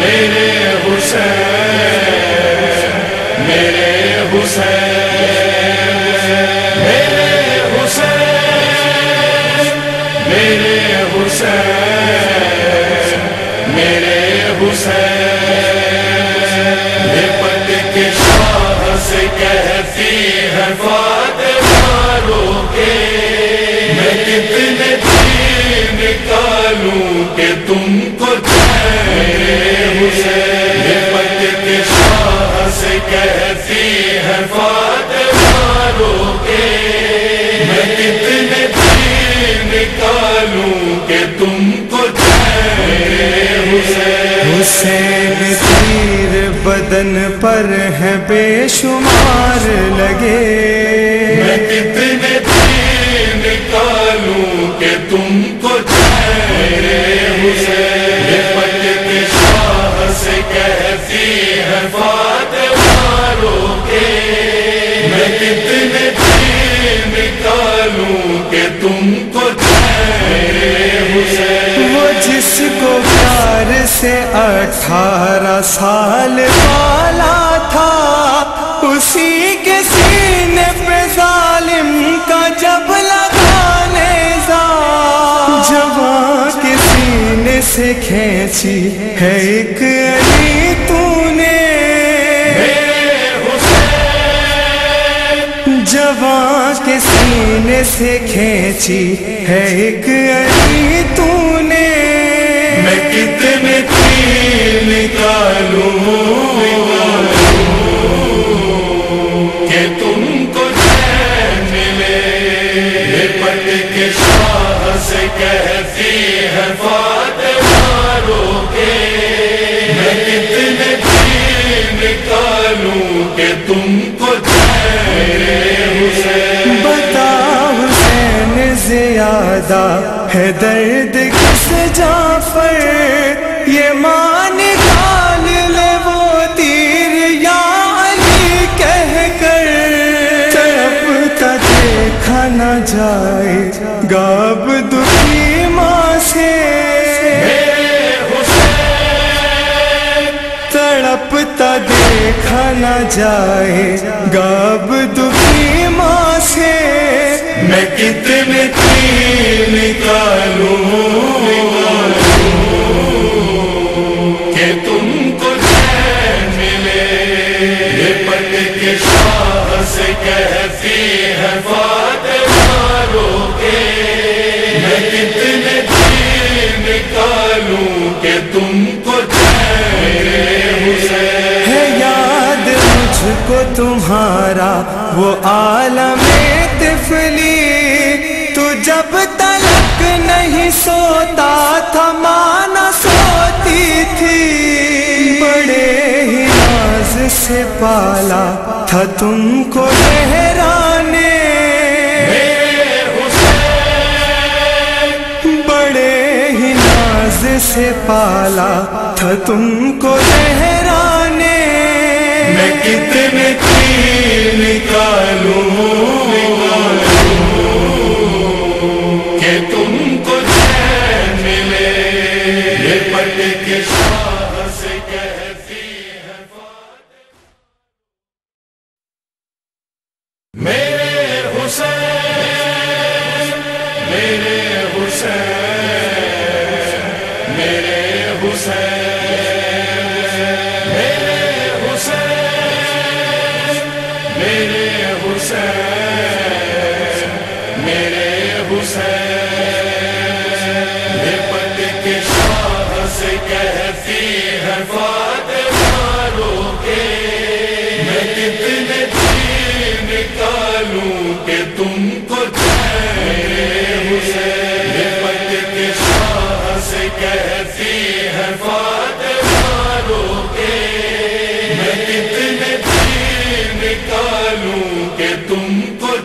میرے حسین میرے حسین میرے حسین میرے حسین میرے حسین لپٹ کے شاہ سے کہتی ہے فاطمہ رو کے میں کتنے تیر نکالوں کہ تم کو میرے حسین لپٹ کے شاہ سے کہتی ہے فاطمہ رو کے میں کتنے تیر نکالوں کہ تم کو میرے حسین حسین تیر بدن پر ہے بے شمار لگے میں کتنے تیر نکالوں کہ تم کو میرے حسین لپٹ کے شاہ سے کہتی ہے فاطمہ رو کے میں کتنے تیر نکالوں کہ تم کو میرے حسین وہ جس کو پیار سے 18 سال والا تھا اسی کے سینے پہ ظالم کا جب لگانے زا جوان کے سینے سے کھینچی ہے ایک علی تو نے جوان کے سینے سے کھینچی ہے ایک علی تو نے میں کتنے تیر نکالوں کہ تم کو چین ملے لپٹ کے شاہ سے کہتی ہے فاطمہ رو کے میں کتنے تیر نکالوں کہ تم کو میرے حسین بتا حسین زیادہ ہے درد کس جعفر یہ ماں نکال لے وہ تیر یا علی کہہ کر تڑپتا دیکھا نہ جائے گا اب دکھی ماں سے تڑپتا دیکھا نہ جائے گا اب دکھی ماں سے میں کتنے تیر نکالوں کہ تم کو چین ملے لپٹ کے شاہ سے کہتی ہے فاطمہ رو کے میں کتنے تیر نکالوں کہ تم کو میرے حسین ہے یاد مجھ کو تمہارا وہ عالم طفلی تو جب تلک نہیں سوتا تھا ماں نہ سوتی تھی بڑے ہی ناز سے پالا تھا تم کو لہرانے بڑے ہی ناز سے پالا تھا تم کو لہرانے میں کتنے تیر نکالوں کہ تم کو چین ملے لپٹ کے شاہ سے کہتی ہے میرے حسین میرے حسین میرے حسین میرے حسین میرے حسین میرے حسین لپٹ کے شاہ سے کہتی ہے فاطمہ رو کے میں کتنے تیر نکالوں کہ تم کو میرے حسین لپٹ کے شاہ سے کہتی ہے فاطمہ رو کے میں کتنے تیر نکالوں کہ تم کو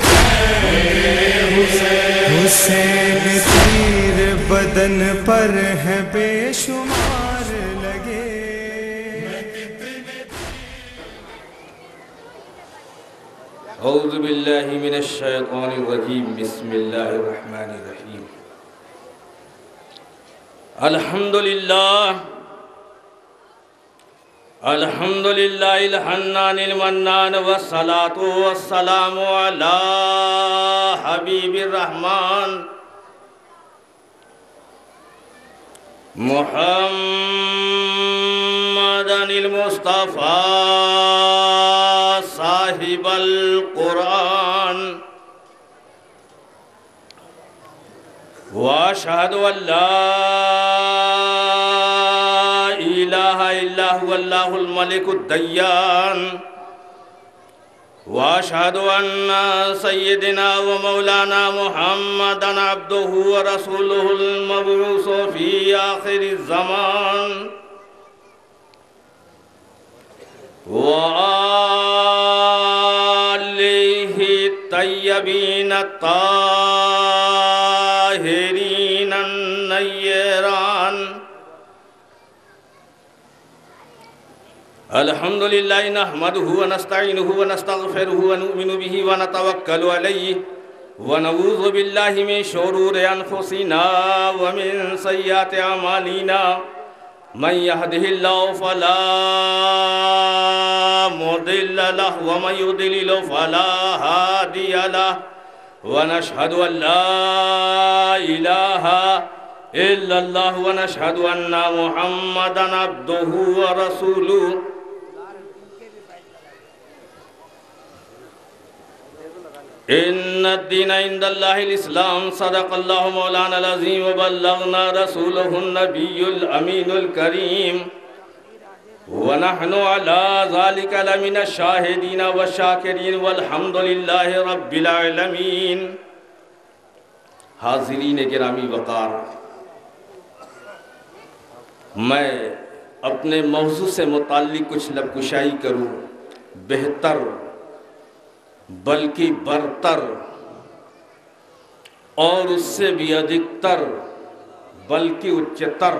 میرے حسین حسین تیر بدن پر ہے بے شمار لگے اعوذ باللہ من الشیطان الرجیم بسم اللہ الرحمن الرحیم الحمدللہ الحمد لله الحنان المنان والصلاة والسلام على حبيب الرحمن محمد المصطفى صاحب القرآن واشهد ان لا اله الا هو الله الملك الديان واشهد ان سيدنا ومولانا محمدا عبده ورسوله المبعوث في آخر الزمان وآله الطيبين الطاهرين النيران الحمد لله نحمده ونستعينه ونستغفره ونؤمن به ونتوكل عليه ونعوذ بالله من شرور أنفسنا ومن سيئات أعمالنا من يهده الله فلا مضل له ومن يضلل فلا هادي له ونشهد أن لا إله إلا الله ونشهد أن محمدا عبده ورسوله إن الدين عند الله الإسلام صدق الله مولانا العظيم وبلغنا رسوله النبي الأمين الكريم ونحن على ذلك لمن الشاهدين والشاكرين والحمد لله رب العالمين حاضرین گرامی وقار، میں اپنے موضوع سے متعلق کچھ لب کشائی کروں، بہتر بلکہ برتر اور اس سے بھی ادھکتر بلکہ اچتر،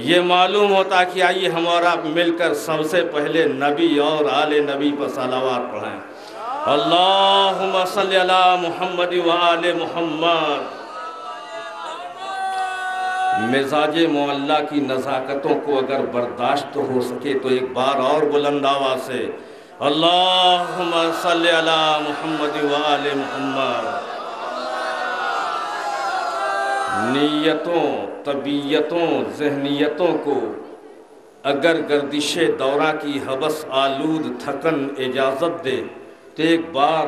یہ معلوم ہوتا کہ آئیے ہم اور آپ مل کر سب سے پہلے نبی اور آل نبی پر صلوات پڑھیں۔ اللہم صلی علی محمد و آل محمد۔ مزاج معلیٰ کی نزاکتوں کو اگر برداشت ہو سکے تو ایک بار اور بلند آواز سے اللہم صلی علی محمد و آل محمد۔ نیتوں، طبیعتوں، ذہنیتوں کو اگر گردش دورہ کی حبس آلود تھکن اجازت دے تو ایک بار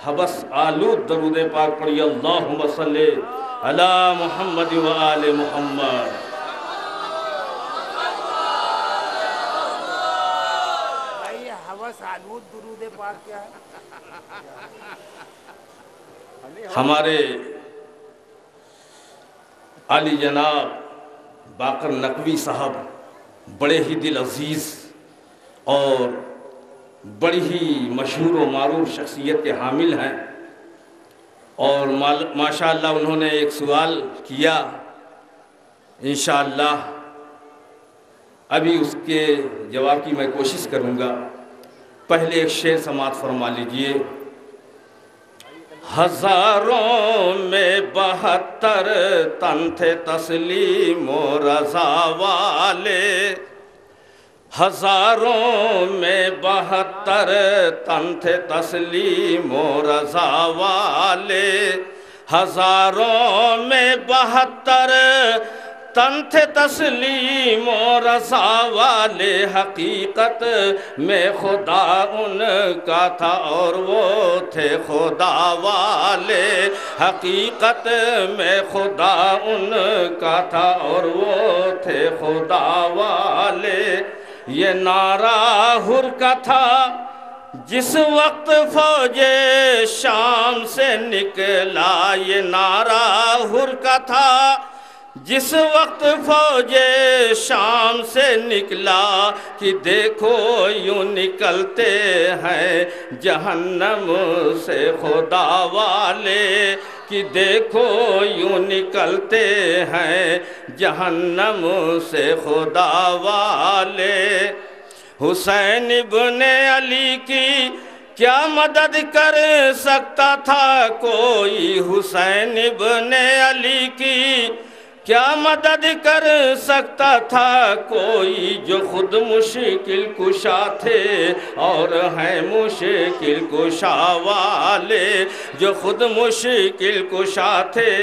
حبس آلود درود پاک پڑھی، اللہم صلی علی محمد و آل محمد۔ ہمارے علی جناب باقر نقوی صاحب بڑے ہی دل عزیز اور بڑی ہی مشہور و معروف شخصیت کے حامل ہیں، اور ماشاءاللہ انہوں نے ایک سوال کیا، انشاءاللہ ابھی اس کے جواب کی میں کوشش کروں گا۔ پہلے ایک شعر سماعت فرما لیجئے۔ ہزاروں میں 72 تن تھے تسلیم و رضا والے، ہزاروں میں 72 تن تھے تسلیم و رضا والے، ہزاروں میں 72 تن تھے تسلیم و رضا والے، حقیقت میں خدا ان کا تھا اور وہ تھے خدا والے، حقیقت میں خدا ان کا تھا اور وہ تھے خدا والے۔ یہ نعرہ حر کا تھا جس وقت فوج شام سے نکلا، یہ نعرہ حر کا تھا جس وقت فوج شام سے نکلا، کہ دیکھو یوں نکلتے ہیں جہنم سے خدا والے، کہ دیکھو یوں نکلتے ہیں جہنم سے خدا والے۔ حسین ابن علی کی کیا مدد کر سکتا تھا کوئی، حسین ابن علی کی کیا مدد کر سکتا تھا کوئی جو خود مشکل کشا تھے اور ہیں مشکل کشا والے، جو خود مشکل کشا تھے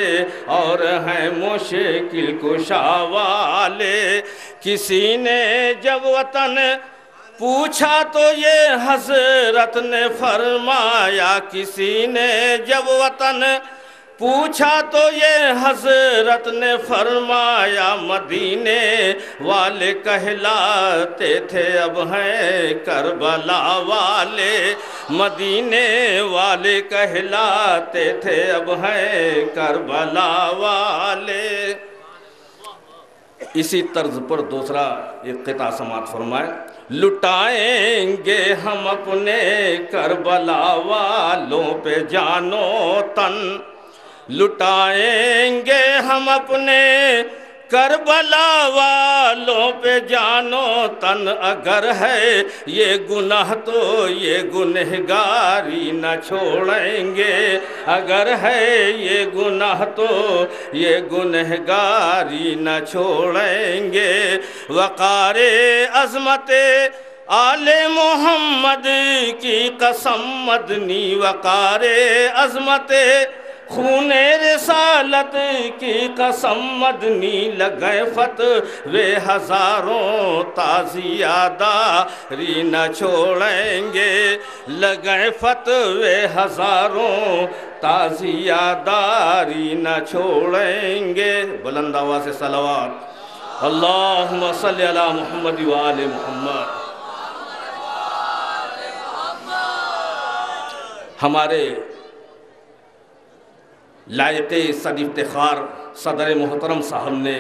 اور ہیں مشکل کشا والے۔ کسی نے جب وطن پوچھا تو یہ حضرت نے فرمایا، کسی نے جب وطن پوچھا تو یہ حضرت نے فرمایا، مدینے والے کہلاتے تھے اب ہیں کربلا والے، مدینے والے کہلاتے تھے اب ہیں کربلا والے۔ اسی طرز پر دوسرا ایک قطعہ سماعت فرمائے۔ لٹائیں گے ہم اپنے کربلا والوں پہ جانو تن، لٹائیں گے ہم اپنے کربلا والوں پہ جانو تن، اگر ہے یہ گناہ تو یہ گنہگاری نہ چھوڑیں گے، اگر ہے یہ گناہ تو یہ گنہگاری نہ چھوڑیں گے۔ وقار عظمت آل محمد کی قسم مدنی، وقار عظمت خون رسالت کی قسم مدنی، لگے فتوے ہزاروں تعزیہ داری نہ چھوڑیں گے، لگے فتوے ہزاروں تعزیہ داری نہ چھوڑیں گے۔ بلند آواز سے صلوات۔ اللہم صلی علی محمد وآل محمد۔ ہمارے لائق صد افتخار صدر محترم صاحب نے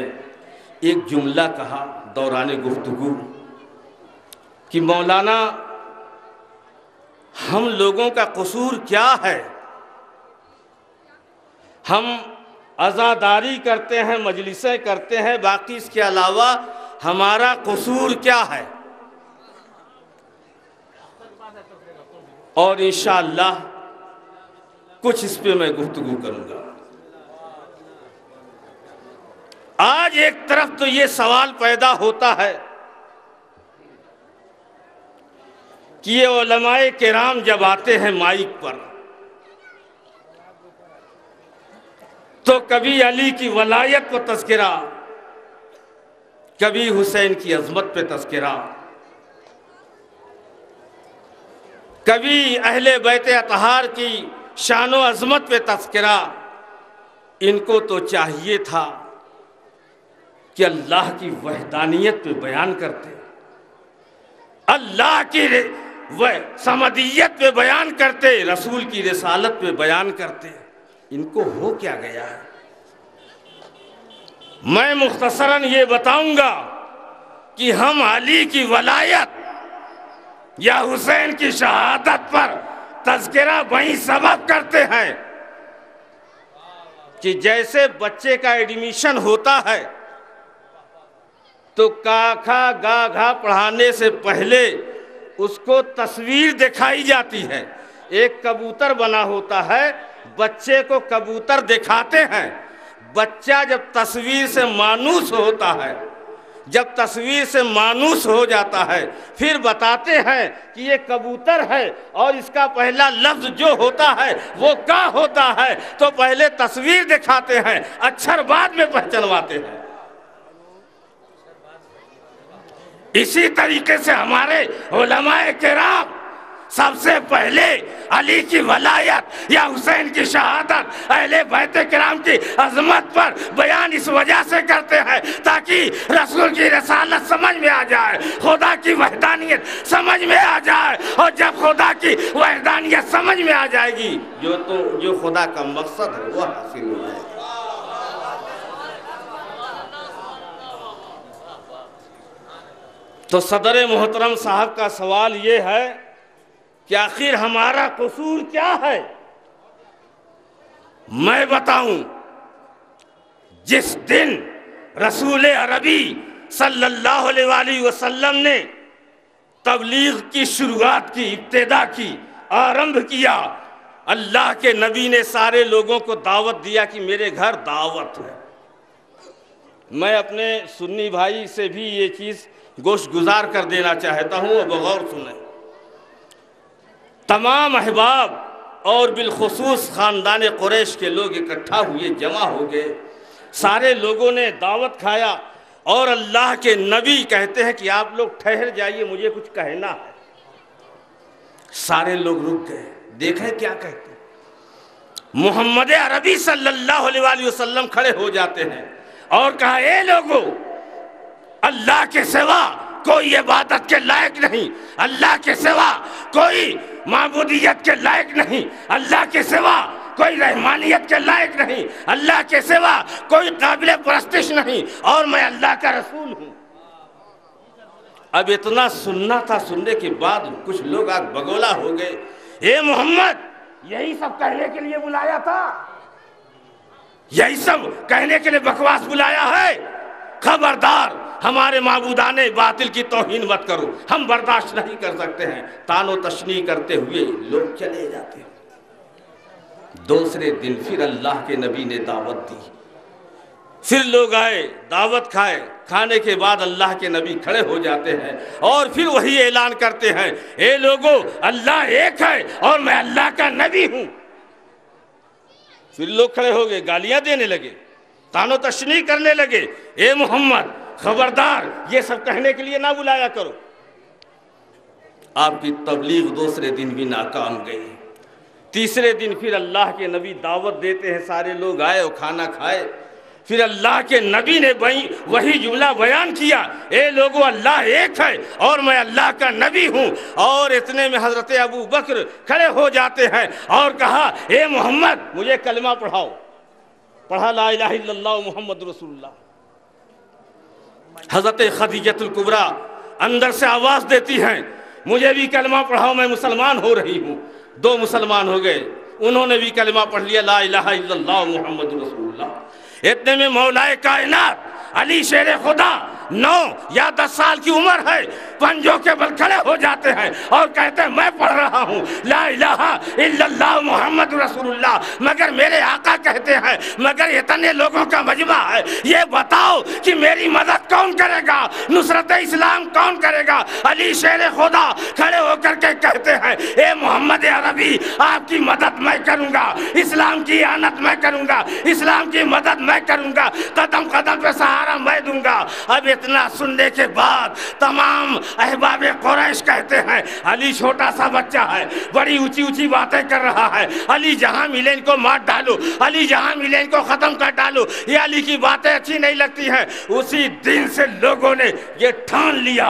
ایک جملہ کہا دوران گفتگو کہ مولانا ہم لوگوں کا قصور کیا ہے؟ ہم عزاداری کرتے ہیں، مجلسیں کرتے ہیں، باقی اس کے علاوہ ہمارا قصور کیا ہے؟ اور انشاءاللہ کچھ اس پہ میں گفتگو کروں گا۔ آج ایک طرف تو یہ سوال پیدا ہوتا ہے کہ یہ علماء کرام جب آتے ہیں مائک پر تو کبھی علی کی ولایت پر تذکرہ، کبھی حسین کی عظمت پہ تذکرہ، کبھی اہل بیت اطہار کی شان و عظمت پہ تذکرہ۔ ان کو تو چاہیے تھا کہ اللہ کی وحدانیت پہ بیان کرتے، اللہ کی صمدیت پہ بیان کرتے، رسول کی رسالت پہ بیان کرتے۔ ان کو ہو کیا گیا ہے؟ میں مختصراً یہ بتاؤں گا کہ ہم علی کی ولایت یا حسین کی شہادت پر تذکرہ وہیں سبب کرتے ہیں کہ جیسے بچے کا ایڈمیشن ہوتا ہے تو کاکھا گا گھا پڑھانے سے پہلے اس کو تصویر دکھائی جاتی ہے۔ ایک کبوتر بنا ہوتا ہے، بچے کو کبوتر دکھاتے ہیں، بچہ جب تصویر سے مانوس ہوتا ہے، جب تصویر سے مانوس ہو جاتا ہے پھر بتاتے ہیں کہ یہ کبوتر ہے اور اس کا پہلا لفظ جو ہوتا ہے وہ کا ہوتا ہے، تو پہلے تصویر دکھاتے ہیں، اچھر بعد میں پہچنواتے ہیں۔ اسی طریقے سے ہمارے علماء کرام سب سے پہلے علی کی ولایت یا حسین کی شہادت، اہل بیت کرام کی عظمت پر بیان اس وجہ سے کرتے ہیں تاکہ رسول کی رسالت سمجھ میں آ جائے، خدا کی وحدانیت سمجھ میں آ جائے، اور جب خدا کی وحدانیت سمجھ میں آ جائے گی جو خدا کا مقصد ہے وہ حاصل ہو جائے گا۔ تو صدر محترم صاحب کا سوال یہ ہے کہ آخر ہمارا قصور کیا ہے؟ میں بتاؤں، جس دن رسول عربی صلی اللہ علیہ وآلہ وسلم نے تبلیغ کی شروعات کی، ابتدا کی، آرمبھ کیا، اللہ کے نبی نے سارے لوگوں کو دعوت دیا کہ میرے گھر دعوت ہے، میں اپنے سنی بھائی سے بھی یہ چیز گوش گزار کر دینا چاہتا ہوں اور بغور سنیں. تمام احباب اور بالخصوص خاندان قریش کے لوگ اکٹھا ہوئے، جمع ہو گئے. سارے لوگوں نے دعوت کھایا اور اللہ کے نبی کہتے ہیں کہ آپ لوگ ٹھہر جائیے، مجھے کچھ کہنا ہے. سارے لوگ رک گئے. دیکھیں کیا کہتے ہیں. محمد عربی صلی اللہ علیہ وآلہ وسلم کھڑے ہو جاتے ہیں اور کہا اے لوگو، اللہ کے سوا کوئی عبادت کے لائق نہیں، اللہ کے سوا کوئی معبودیت کے لائق نہیں، اللہ کے سوا کوئی رحمانیت کے لائق نہیں، اللہ کے سوا کوئی قابل پرستش نہیں، اور میں اللہ کا رسول ہوں. اب اتنا سننا تھا، سننے کے بعد کچھ لوگ آگ بگولا ہو گئے. اے محمد، یہی سب کہنے کے لیے بلایا تھا؟ یہی سب کہنے کے لیے بکواس بلایا ہے؟ خبردار، ہمارے معبودان باطل کی توہین مت کرو، ہم برداشت نہیں کر سکتے ہیں. تان و تشنیع کرتے ہوئے لوگ چلے جاتے ہیں. دوسرے دن پھر اللہ کے نبی نے دعوت دی. پھر لوگ آئے، دعوت کھائے. کھانے کے بعد اللہ کے نبی کھڑے ہو جاتے ہیں اور پھر وہی اعلان کرتے ہیں اے لوگو، اللہ ایک ہے اور میں اللہ کا نبی ہوں. پھر لوگ کھڑے ہو گئے، گالیاں دینے لگے، تان و تشنیع کرنے لگے. اے محمد، خبردار، یہ سب کہنے کے لیے نہ بلایا کرو. آپ کی تبلیغ دوسرے دن بھی ناکام گئی. تیسرے دن پھر اللہ کے نبی دعوت دیتے ہیں. سارے لوگ آئے اور کھانا کھائے. پھر اللہ کے نبی نے وہی جملہ بیان کیا، اے لوگو، اللہ ایک ہے اور میں اللہ کا نبی ہوں. اور اتنے میں حضرت ابو بکر کھڑے ہو جاتے ہیں اور کہا اے محمد، مجھے کلمہ پڑھاؤ. پڑھا لا الہ الا اللہ محمد رسول اللہ. حضرت خدیجۃ الکبریٰ اندر سے آواز دیتی ہیں مجھے بھی کلمہ پڑھاؤ، میں مسلمان ہو رہی ہوں. 2 مسلمان ہو گئے، انہوں نے بھی کلمہ پڑھ لیا، لا الہ الا اللہ محمد رسول اللہ. اتنے میں مولا کائنات علی شیر خدا 9 یا 10 سال کی عمر ہے، پنجوں کے بل کھڑے ہو جاتے ہیں اور کہتے ہیں میں پڑھ رہا ہوں لا الہ الا اللہ محمد رسول اللہ، مگر میرے آقا کہتے ہیں مگر اتنے لوگوں کا مجمع ہے، یہ بتاؤ کہ میری مدد کون کرے گا، نصرت اسلام کون کرے گا؟ علی شیر خدا کھڑے ہو کر کے کہتے ہیں اے محمد عربی، آپ کی مدد میں کروں گا، اسلام کی اعانت میں کروں گا، اسلام کی مدد میں کروں گا، قدم قدم پہ سہارا میں دوں گا. اب اتنا سننے کے بعد تمام احباب قریش کہتے ہیں علی چھوٹا سا بچہ ہے، بڑی اونچی اونچی باتیں کر رہا ہے، علی جہاں ملے ان کو مار ڈالو، علی جہاں ملے ان کو ختم کر ڈالو، یہ علی کی باتیں اچھی نہیں لگتی ہیں. اسی دن سے لوگوں نے یہ ٹھان لیا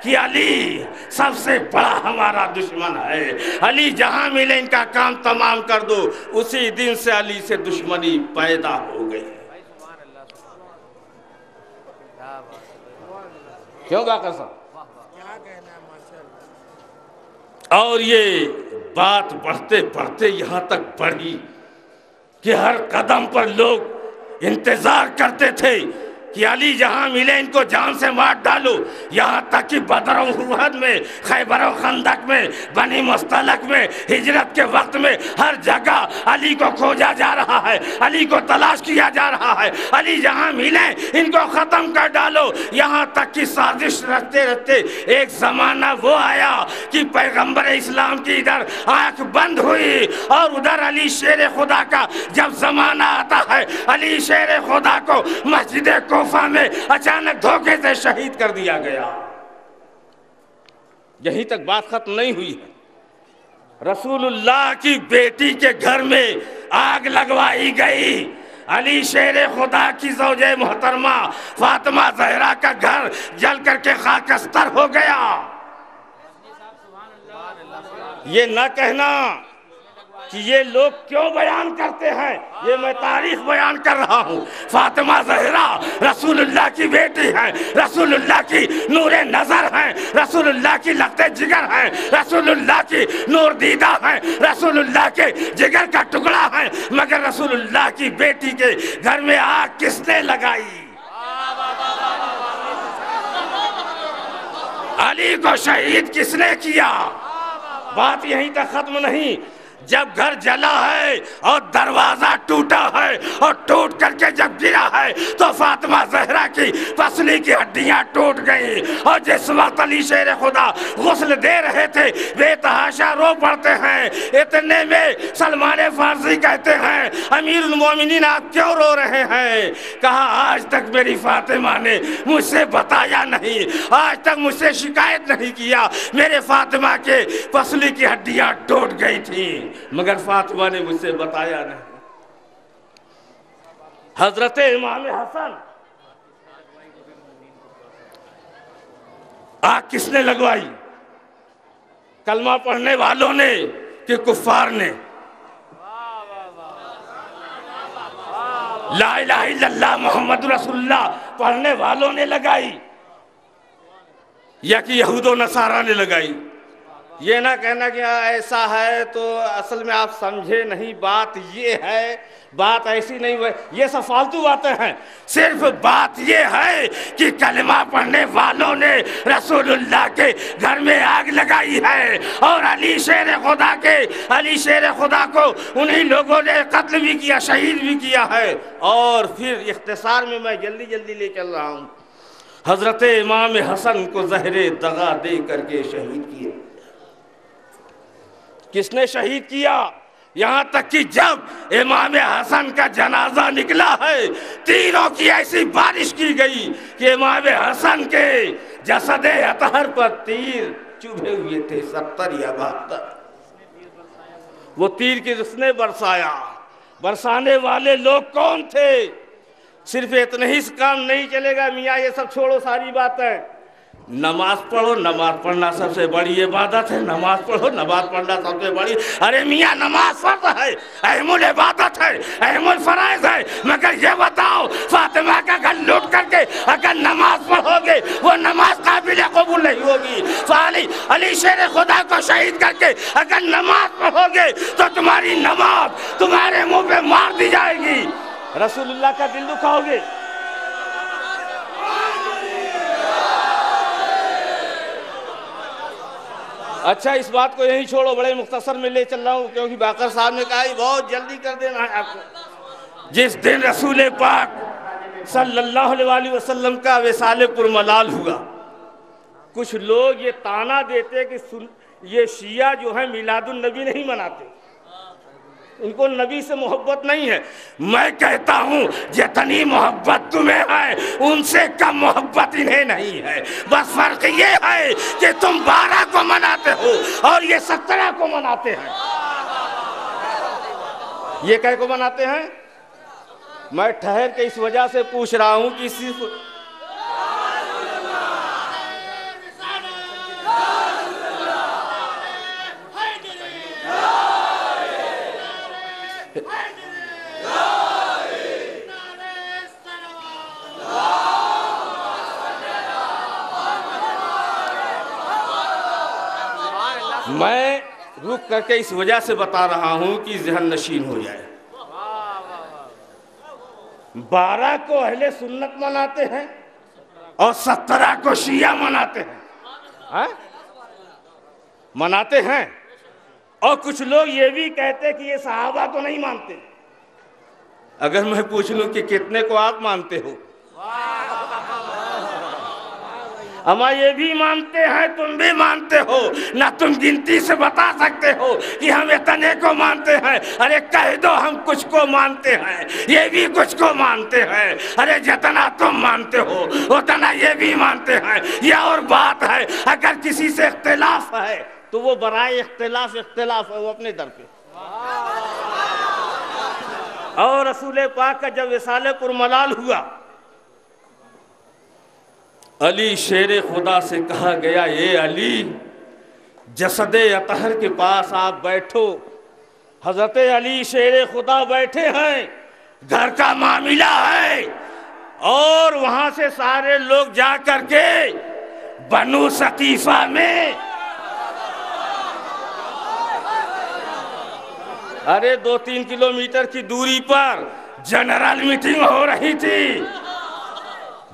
کہ علی سب سے بڑا ہمارا دشمن ہے، علی جہاں ملے ان کا کام تمام کر دو. اسی دن سے علی سے دشمنی پیدا ہو گئی. کیوں گا قسم؟ اور یہ بات بڑھتے بڑھتے یہاں تک بڑھی کہ ہر قدم پر لوگ انتظار کرتے تھے کہ علی جہاں ملے ان کو جان سے مار ڈالو. یہاں تک کہ بدر و احد میں، خیبر و خندق میں، بنی مستلق میں، ہجرت کے وقت میں ہر جگہ علی کو کھوجا جا رہا ہے، علی کو تلاش کیا جا رہا ہے، علی جہاں ملے ان کو ختم کر ڈالو. یہاں تک کہ سازش رچتے رچتے ایک زمانہ وہ آیا کہ پیغمبر اسلام کی ادھر آنکھ بند ہوئی اور ادھر علی شیر خدا کا جب زمانہ آتا ہے، علی شیر خدا کو مسجد کوفہ میں اچانک دھوکے سے شہید کر دیا گیا. یہیں تک بات ختم نہیں ہوئی ہے، رسول اللہ کی بیٹی کے گھر میں آگ لگوائی گئی. علی شیر خدا کی زوجہ محترمہ فاطمہ زہرا کا گھر جل کر کے خاکستر ہو گیا. یہ نہ کہنا کہ یہ لوگ کیوں بیان کرتے ہیں، یہ میں تاریخ بیان کر رہا ہوں. فاطمہ زہرا رسول اللہ کی بیٹی ہیں، رسول اللہ کی نور نظر ہیں، رسول اللہ کی لخت جگر ہیں، رسول اللہ کی نور دیدہ ہیں، رسول اللہ کے جگر کا ٹکڑا ہیں. مگر رسول اللہ کی بیٹی کے گھر میں آگ کس نے لگائی؟ علی کو شہید کس نے کیا؟ بات یہیں تک ختم نہیں. جب گھر جلا ہے اور دروازہ ٹوٹا ہے اور ٹوٹ کر کے جب گرا ہے تو فاطمہ زہرا کی پسلی کی ہڈیاں ٹوٹ گئیں، اور جس وقت علی شیر خدا غسل دے رہے تھے بے تحاشا رو پڑتے ہیں۔ اتنے میں سلمان فارسی کہتے ہیں امیر المومنین آپ کیوں رو رہے ہیں؟ کہا آج تک میری فاطمہ نے مجھ سے بتایا نہیں، آج تک مجھ سے شکایت نہیں کیا میرے فاطمہ کے پسلی کی ہڈیاں ٹوٹ گئی تھیں، مگر فاطمہ نے مجھ سے بتایا نہیں۔ حضرت امام حسن آگ کس نے لگوائی؟ کلمہ پڑھنے والوں نے کہ کفار نے؟ لا الہ الا اللہ محمد رسول اللہ پڑھنے والوں نے لگائی یا کہ یہود و نصارہ نے لگائی؟ یہ نہ کہنا کہ ایسا ہے تو اصل میں آپ سمجھے نہیں، بات یہ ہے، بات ایسی نہیں ہوئی، یہ سب فالتو باتیں ہیں۔ صرف بات یہ ہے کہ کلمہ پڑھنے والوں نے رسول اللہ کے گھر میں آگ لگائی ہے، اور علی شیر خدا کو انہی لوگوں نے قتل بھی کیا، شہید بھی کیا ہے۔ اور پھر اختصار میں میں جلدی جلدی لے چل رہا ہوں، حضرت امام حسن کو زہر دغا دے کر کے شہید کیے۔ کس نے شہید کیا؟ یہاں تک کہ جب امام حسن کا جنازہ نکلا ہے تیروں کی ایسی بارش کی گئی کہ امام حسن کے جسد اطہر پر تیر چبھے ہوئے تھے، 70 یا 72۔ وہ تیر کس نے برسایا؟ برسانے والے لوگ کون تھے؟ صرف اتنا ہی کام نہیں چلے گا میاں، یہ سب چھوڑو ساری باتیں۔ نماز پڑھو، نماز پڑھنا سب سے بڑی عبادت ہے، نماز پڑھو، نماز پڑھنا سب سے بڑی۔ ارے میاں نماز فرض ہے، اہم العبادت ہے، اہم الفرائض ہے، مگر یہ بتاؤ فاطمہ کا گھر لوٹ کر کے اگر نماز پڑھو گے وہ نماز قابل قبول نہیں ہوگی۔ علی شیر خدا کو شہید کر کے اگر نماز پڑھو گے تو تمہاری نماز تمہارے منہ پہ مار دی جائے گی، رسول اللہ کا دل دکھاؤ گے۔ اچھا اس بات کو یہیں چھوڑو، بڑے مختصر میں لے چل رہا ہوں کیونکہ باقر صاحب نے کہا بہت جلدی کر دینا ہے آپ کو۔ جس دن رسول پاک صلی اللہ علیہ وسلم کا وصال پرملال ہوا، کچھ لوگ یہ تانا دیتے کہ یہ شیعہ جو ہیں میلاد النبی نہیں مناتے، ان کو نبی سے محبت نہیں ہے۔ میں کہتا ہوں جتنی محبت تمہیں ہے ان سے کم محبت انہیں نہیں ہے، بس فرق یہ ہے کہ تم 12 کو مناتے ہو اور یہ 17 کو مناتے ہیں۔ یہ کہہ کو مناتے ہیں؟ میں ٹھہر کے اس وجہ سے پوچھ رہا ہوں کہ صرف میں رک کر کے اس وجہ سے بتا رہا ہوں کہ ذہن نشین ہو جائے۔ 12 کو اہل سنت مناتے ہیں اور 17 کو شیعہ مناتے ہیں، مناتے ہیں۔ اور کچھ لوگ یہ بھی کہتے کہ یہ صحابہ کو نہیں مانتے۔ اگر میں پوچھ لوں کہ کتنے کو آپ مانتے ہو؟ اما یہ بھی مانتے ہیں، تم بھی مانتے ہو، نہ تم گنتی سے بتا سکتے ہو کہ ہم اتنے کو مانتے ہیں۔ ارے کہہ دو ہم کچھ کو مانتے ہیں، یہ بھی کچھ کو مانتے ہیں۔ ارے جتنا تم مانتے ہو اتنا یہ بھی مانتے ہیں۔ یہ اور بات ہے، اگر کسی سے اختلاف ہے تو وہ برائے اختلاف ہے، وہ اپنے در پہ۔ اور رسول پاک کا جب وصال پرملال ہوا، علی شیر خدا سے کہا گیا اے علی جسد اطہر کے پاس آپ بیٹھو۔ حضرت علی شیر خدا بیٹھے ہیں، گھر کا معاملہ ہے، اور وہاں سے سارے لوگ جا کر کے بنو ثقیفہ میں ارے 2-3 کلومیٹر کی دوری پر جنرل میٹنگ ہو رہی تھی۔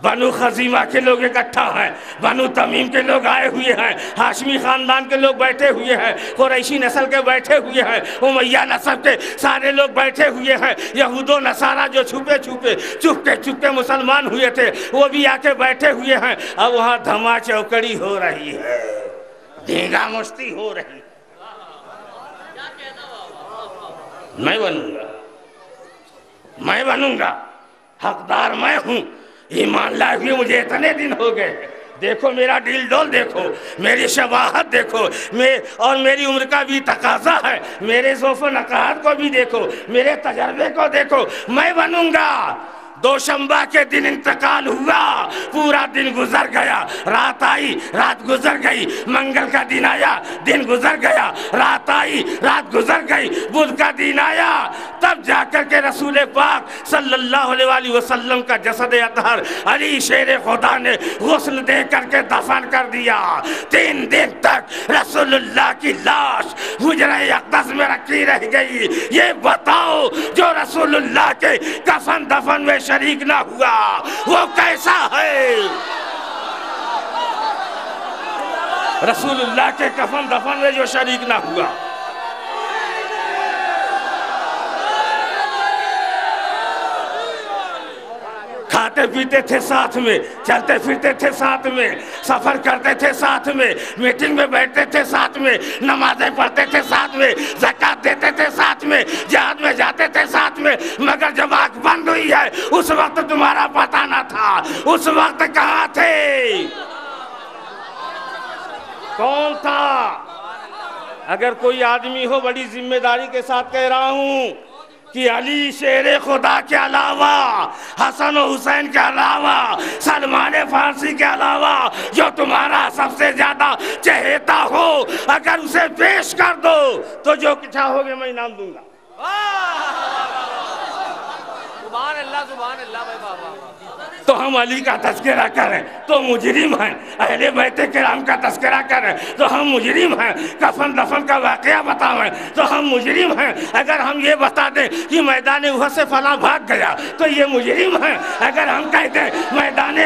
بنو خزیمہ کے لوگ اکٹھا ہیں، بنو تمیم کے لوگ آئے ہوئے ہیں، ہاشمی خاندان کے لوگ بیٹھے ہوئے ہیں، قریشی نسل کے بیٹھے ہوئے ہیں، امیہ نسل کے سارے لوگ بیٹھے ہوئے ہیں، یہود و نصارہ جو چپکے مسلمان ہوئے تھے وہ بھی آ کے بیٹھے ہوئے ہیں۔ اب وہاں دھما چوکڑی ہو رہی ہے، دھینگا مستی ہو رہی ہے۔ میں بنوں گا، حقدار میں ہوں، ایمان لائے ہوئے مجھے اتنے دن ہو گئے، دیکھو میرا ڈیل ڈول دیکھو، میری شباہت دیکھو، اور میری عمر کا بھی تقاضا ہے، میرے ذوق و نقاہت کو بھی دیکھو، میرے تجربے کو دیکھو، میں بنوں گا۔ دوشنبہ کے دن انتقال ہوا، پورا دن گزر گیا، رات آئی، رات گزر گئی، منگل کا دن آیا، دن گزر گیا، رات آئی، رات گزر گئی، بدھ کا دن آیا، تب جا کر کے رسول پاک صلی اللہ علیہ وسلم کا جسد اطہر علی شیر خدا نے غسل دے کر کے دفن کر دیا۔ 3 دن تک رسول اللہ کی لاش حجرہ اقدس میں رکھی رہ گئی۔ یہ بتاؤ جو رسول اللہ کے کفن دفن میں شریک نہ ہوا وہ کیسا ہے؟ رسول اللہ کے کفن دفن میں جو شریک نہ ہوا، کھاتے پیتے تھے ساتھ میں، چلتے پھرتے تھے ساتھ میں، سفر کرتے تھے ساتھ میں، میٹنگ میں بیٹھتے تھے ساتھ میں، نمازیں پڑھتے تھے ساتھ میں، زکوٰۃ دیتے تھے ساتھ میں، جہاد میں جاتے تھے ساتھ میں، مگر جب آنکھ بند ہوئی ہے اس وقت تمہارا پتہ نہ تھا۔ اس وقت کہاں تھے؟ کون تھا؟ اگر کوئی آدمی ہو، بڑی ذمہ داری کے ساتھ کہہ رہا ہوں کہ علی شیر خدا کے علاوہ، حسن و حسین کے علاوہ، سلمان فارسی کے علاوہ جو تمہارا سب سے زیادہ چہیتا ہو، اگر اسے پیش کر دو تو جو کچھ ہوگے میں انعام دوں گا۔ سبحان اللہ، سبحان اللہ بھائی بابا۔ تو ہم علی کا تذکرہ کریں تو مجرم ہیں، اہل بیت کرام کا تذکرہ کریں تو ہم مجرم ہیں، کفن دفن کا واقعہ بتائیں تو ہم مجرم ہیں۔ اگر ہم یہ بتا دیں کہ میدان احد سے فلاں بھاگ گیا تو یہ مجرم ہیں۔ اگر ہم کہہ دیں میدان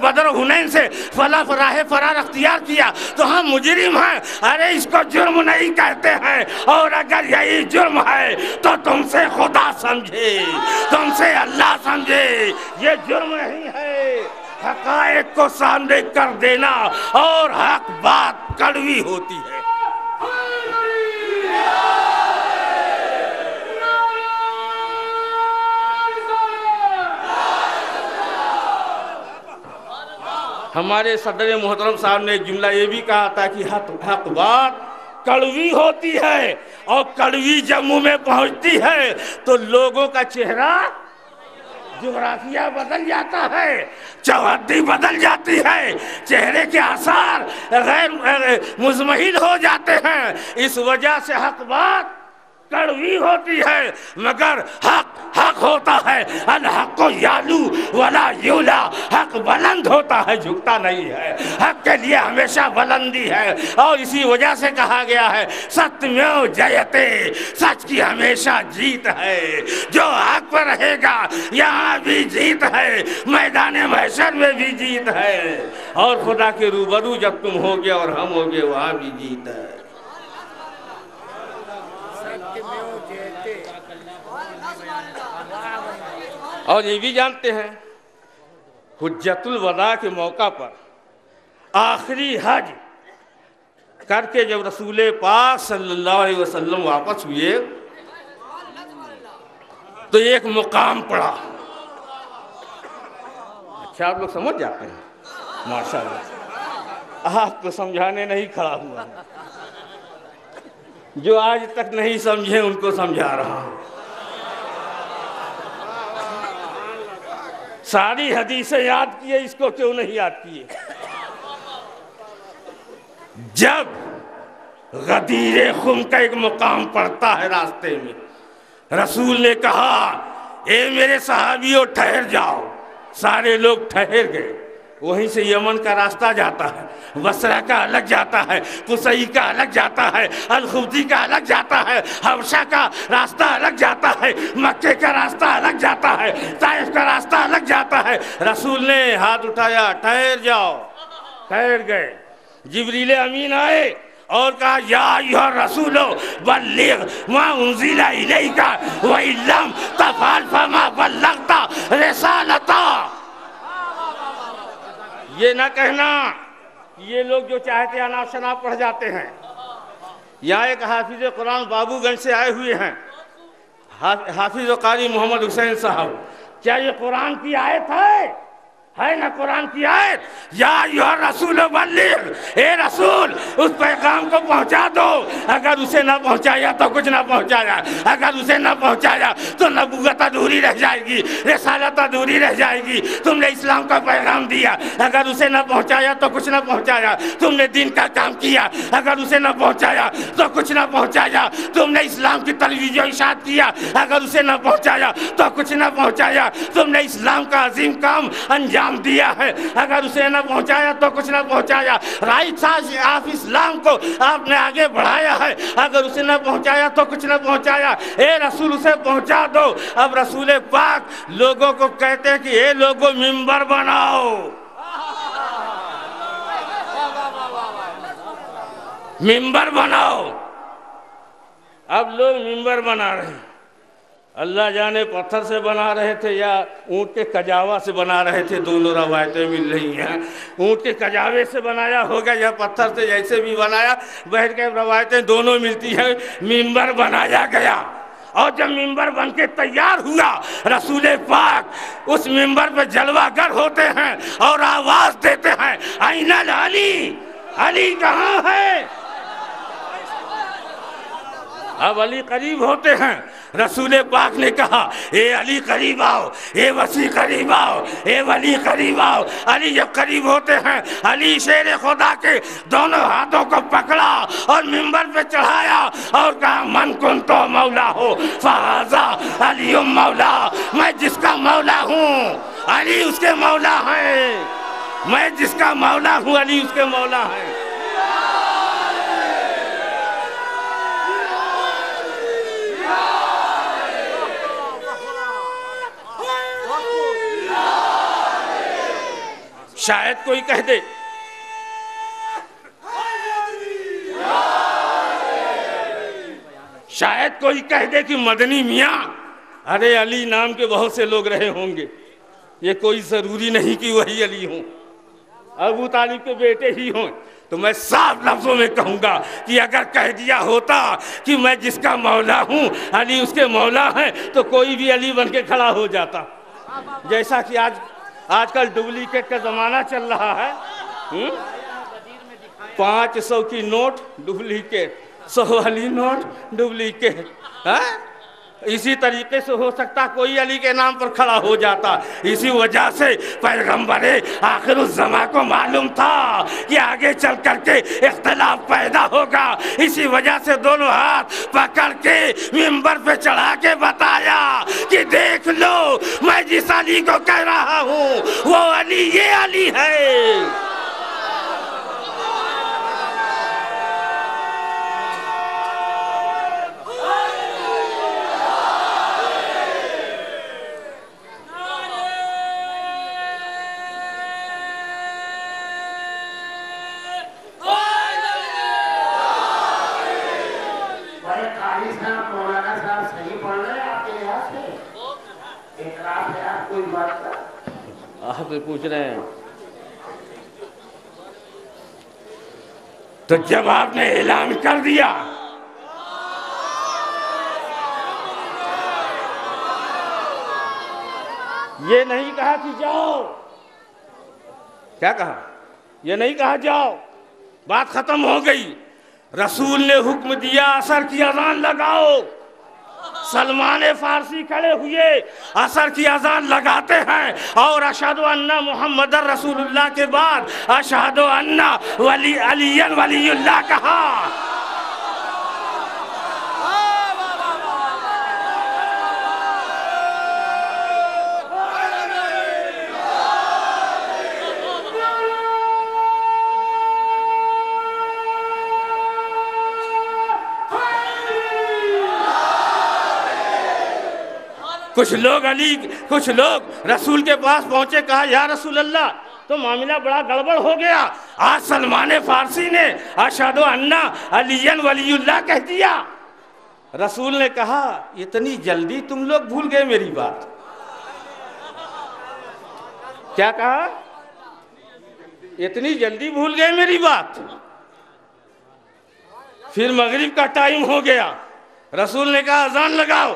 بدر و حنین سے فلاں راہ فرار اختیار کیا تو ہم مجرم ہیں۔ ارے اس کو جرم نہیں کہتے ہیں، اور اگر یہی جرم ہے تو تم سے خدا سمجھے، تم سے اللہ سمجھے، یہ جرم نہیں ہے۔ حقائق کو سامنے کر دینا اور حق بات کڑوی ہوتی ہے۔ ہمارے صدر محترم صاحب نے ایک جملہ یہ بھی کہا تھا کہ حق بات کڑوی ہوتی ہے، اور کڑوی جب منہ میں پہنچتی ہے تو لوگوں کا چہرہ، جغرافیہ بدل جاتا ہے، چوہدی بدل جاتی ہے، چہرے کے آثار غیر مزمحل ہو جاتے ہیں۔ اس وجہ سے حق بات کڑوی ہوتی ہے، مگر حق ہوتا ہے۔ الحق یعلو ولا یولا، حق بلند ہوتا ہے، جھکتا نہیں ہے، حق کے لیے ہمیشہ بلندی ہے۔ اور اسی وجہ سے کہا گیا ہے ستمیو جیتے، سچ کی ہمیشہ جیت ہے۔ جو حق پر رہے گا یہاں بھی جیت ہے، میدان محشر میں بھی جیت ہے، اور خدا کے روبرو جب تم ہوگے اور ہم ہوگے وہاں بھی جیت ہے۔ اور یہ بھی جانتے ہیں حجت الوداع کے موقع پر آخری حج کر کے جب رسول پاک صلی اللہ علیہ وسلم واپس ہوئے تو ایک مقام پڑا۔ اچھا آپ لوگ سمجھ جاتے ہیں، ماشاءاللہ، آپ کو سمجھانے نہیں کھڑا ہوا، جو آج تک نہیں سمجھے ان کو سمجھا رہا ہوں۔ ساری حدیثیں یاد کیے، اس کو کیوں نہیں یاد کیے؟ جب غدیر خم کا ایک مقام پڑتا ہے راستے میں، رسول نے کہا اے میرے صحابیوں ٹھہر جاؤ، سارے لوگ ٹھہر گئے، وہیں سے یمن کا راستہ جاتا ہے، بصرہ کا الگ جاتا ہے، قصی کا الگ جاتا ہے، الخبزی کا الگ جاتا ہے، حبشہ کا راستہ الگ جاتا ہے، مکے کا راستہ الگ جاتا ہے، طائف کا راستہ الگ جاتا ہے۔ رسول نے ہاتھ اٹھایا، ٹھہر جاؤ، ٹھہر گئے۔ جبریل امین آئے اور کہا یا ایھا الرسول بلغ ما انزل الیک وان لم تفعل فما بلغت رسالتا۔ یہ نہ کہنا یہ لوگ جو چاہتے ہیں اناپ شناپ پڑھ جاتے ہیں۔ یہاں ایک حافظ قرآن بابو گنج سے آئے ہوئے ہیں، حافظ و قاری محمد حسین صاحب۔ کیا یہ قرآن کی آیت ہے نا قرآن کی آیت؟ یا ایھا الرسول بلغ، اے رسول اس پیغام کو پہنچا دو۔ اگر اسے نہ پہنچایا تو کچھ نہ پہنچایا، اگر اسے نہ پہنچایا تو نبوت ادھوری رہ جائے گی، رسالت ادھوری رہ جائے گی۔ تم نے اسلام کا پیغام دیا، اگر اسے نہ پہنچایا تو کچھ نہ پہنچایا۔ تم نے دین کا کام کیا، اگر اسے نہ پہنچایا تو کچھ نہ پہنچایا۔ تم نے اسلام کی ترویج و اشاعت کیا، اگر اسے نہ پہنچایا تو کچھ نہ پہنچایا۔ تم نے اسلام کا عظیم کام انجام دیا ہے، اگر اسے نہ پہنچایا تو کچھ نہ پہنچایا۔ رائٹ آف اسلام کو آپ نے آگے بڑھایا ہے، اگر اسے نہ پہنچایا تو کچھ نہ پہنچایا۔ اے رسول اسے پہنچا دو۔ اب رسول پاک لوگوں کو کہتے ہیں کہ اے لوگوں منبر بناؤ، منبر بناؤ۔ اب لوگ منبر بنا رہے ہیں، اللہ جانے پتھر سے بنا رہے تھے یا اونٹ کے کجاوا سے بنا رہے تھے، دونوں روایتیں مل رہی ہیں۔ اونٹ کے کجاوے سے بنایا ہوگا یا پتھر سے، جیسے بھی بنایا، بیٹھ کے روایتیں دونوں ملتی ہیں۔ منبر بنایا گیا، اور جب منبر بن کے تیار ہوا، رسول پاک اس منبر پہ جلوہ گر ہوتے ہیں اور آواز دیتے ہیں این العلی، علی کہاں ہے؟ اب علی قریب ہوتے ہیں، رسول پاک نے کہا اے علی قریب آؤ، اے وسیع قریب آؤ، اے ولی قریب آؤ۔ علی جب قریب ہوتے ہیں، علی شیر خدا کے دونوں ہاتھوں کو پکڑا اور منبر پہ چڑھایا اور کہا من کنتو مولا ہو فہذا علی مولا، میں جس کا مولا ہوں علی اس کے مولا ہیں، میں جس کا مولا ہوں علی اس کے مولا ہیں۔ شاید کوئی کہہ دے شاید کوئی کہہ دے کہ مدنی میاں، ارے علی نام کے بہت سے لوگ رہے ہوں گے، یہ کوئی ضروری نہیں کہ وہی علی ہوں، ابو طالب کے بیٹے ہی ہوں۔ تو میں صاف لفظوں میں کہوں گا کہ اگر کہہ دیا ہوتا کہ میں جس کا مولا ہوں علی اس کے مولا ہیں، تو کوئی بھی علی بن کے کھڑا ہو جاتا۔ جیسا کہ آج کل ڈپلیکیٹ کا زمانہ چل رہا ہے، 500 کی نوٹ ڈپلیکیٹ، 100 والی نوٹ ڈپلیکیٹ۔ اسی طریقے سے ہو سکتا کوئی علی کے نام پر کھڑا ہو جاتا۔ اسی وجہ سے پیغمبر آخر الزماں کو معلوم تھا کہ آگے چل کر کے اختلاف پیدا ہوگا، اسی وجہ سے دونوں ہاتھ پکڑ کے منبر پہ چڑھا کے بتایا کہ دیکھ لو میں جس علی کو کہہ رہا ہوں وہ علی یہ علی ہے۔ آپ سے پوچھ رہے ہیں تو جب آپ نے اعلان کر دیا یہ نہیں کہا کہ جاؤ، کیا کہا؟ یہ نہیں کہا جاؤ، بات ختم ہو گئی۔ رسول نے حکم دیا عصر کی اذان لگاؤ۔ سلمان فارسی کھڑے ہوئے عصر کی اذان لگاتے ہیں اور اشہد ان محمد رسول اللہ کے بعد اشہد ان علی ولی اللہ کہا۔ کچھ لوگ رسول کے پاس پہنچے, کہا یا رسول اللہ تو معاملہ بڑا گڑبڑ ہو گیا, آج سلمان فارسی نے اشہد ان علی ولی اللہ کہہ دیا. رسول نے کہا اتنی جلدی تم لوگ بھول گئے میری بات. کیا کہا؟ اتنی جلدی بھول گئے میری بات. پھر مغرب کا ٹائم ہو گیا, رسول نے کہا اذان لگاؤ.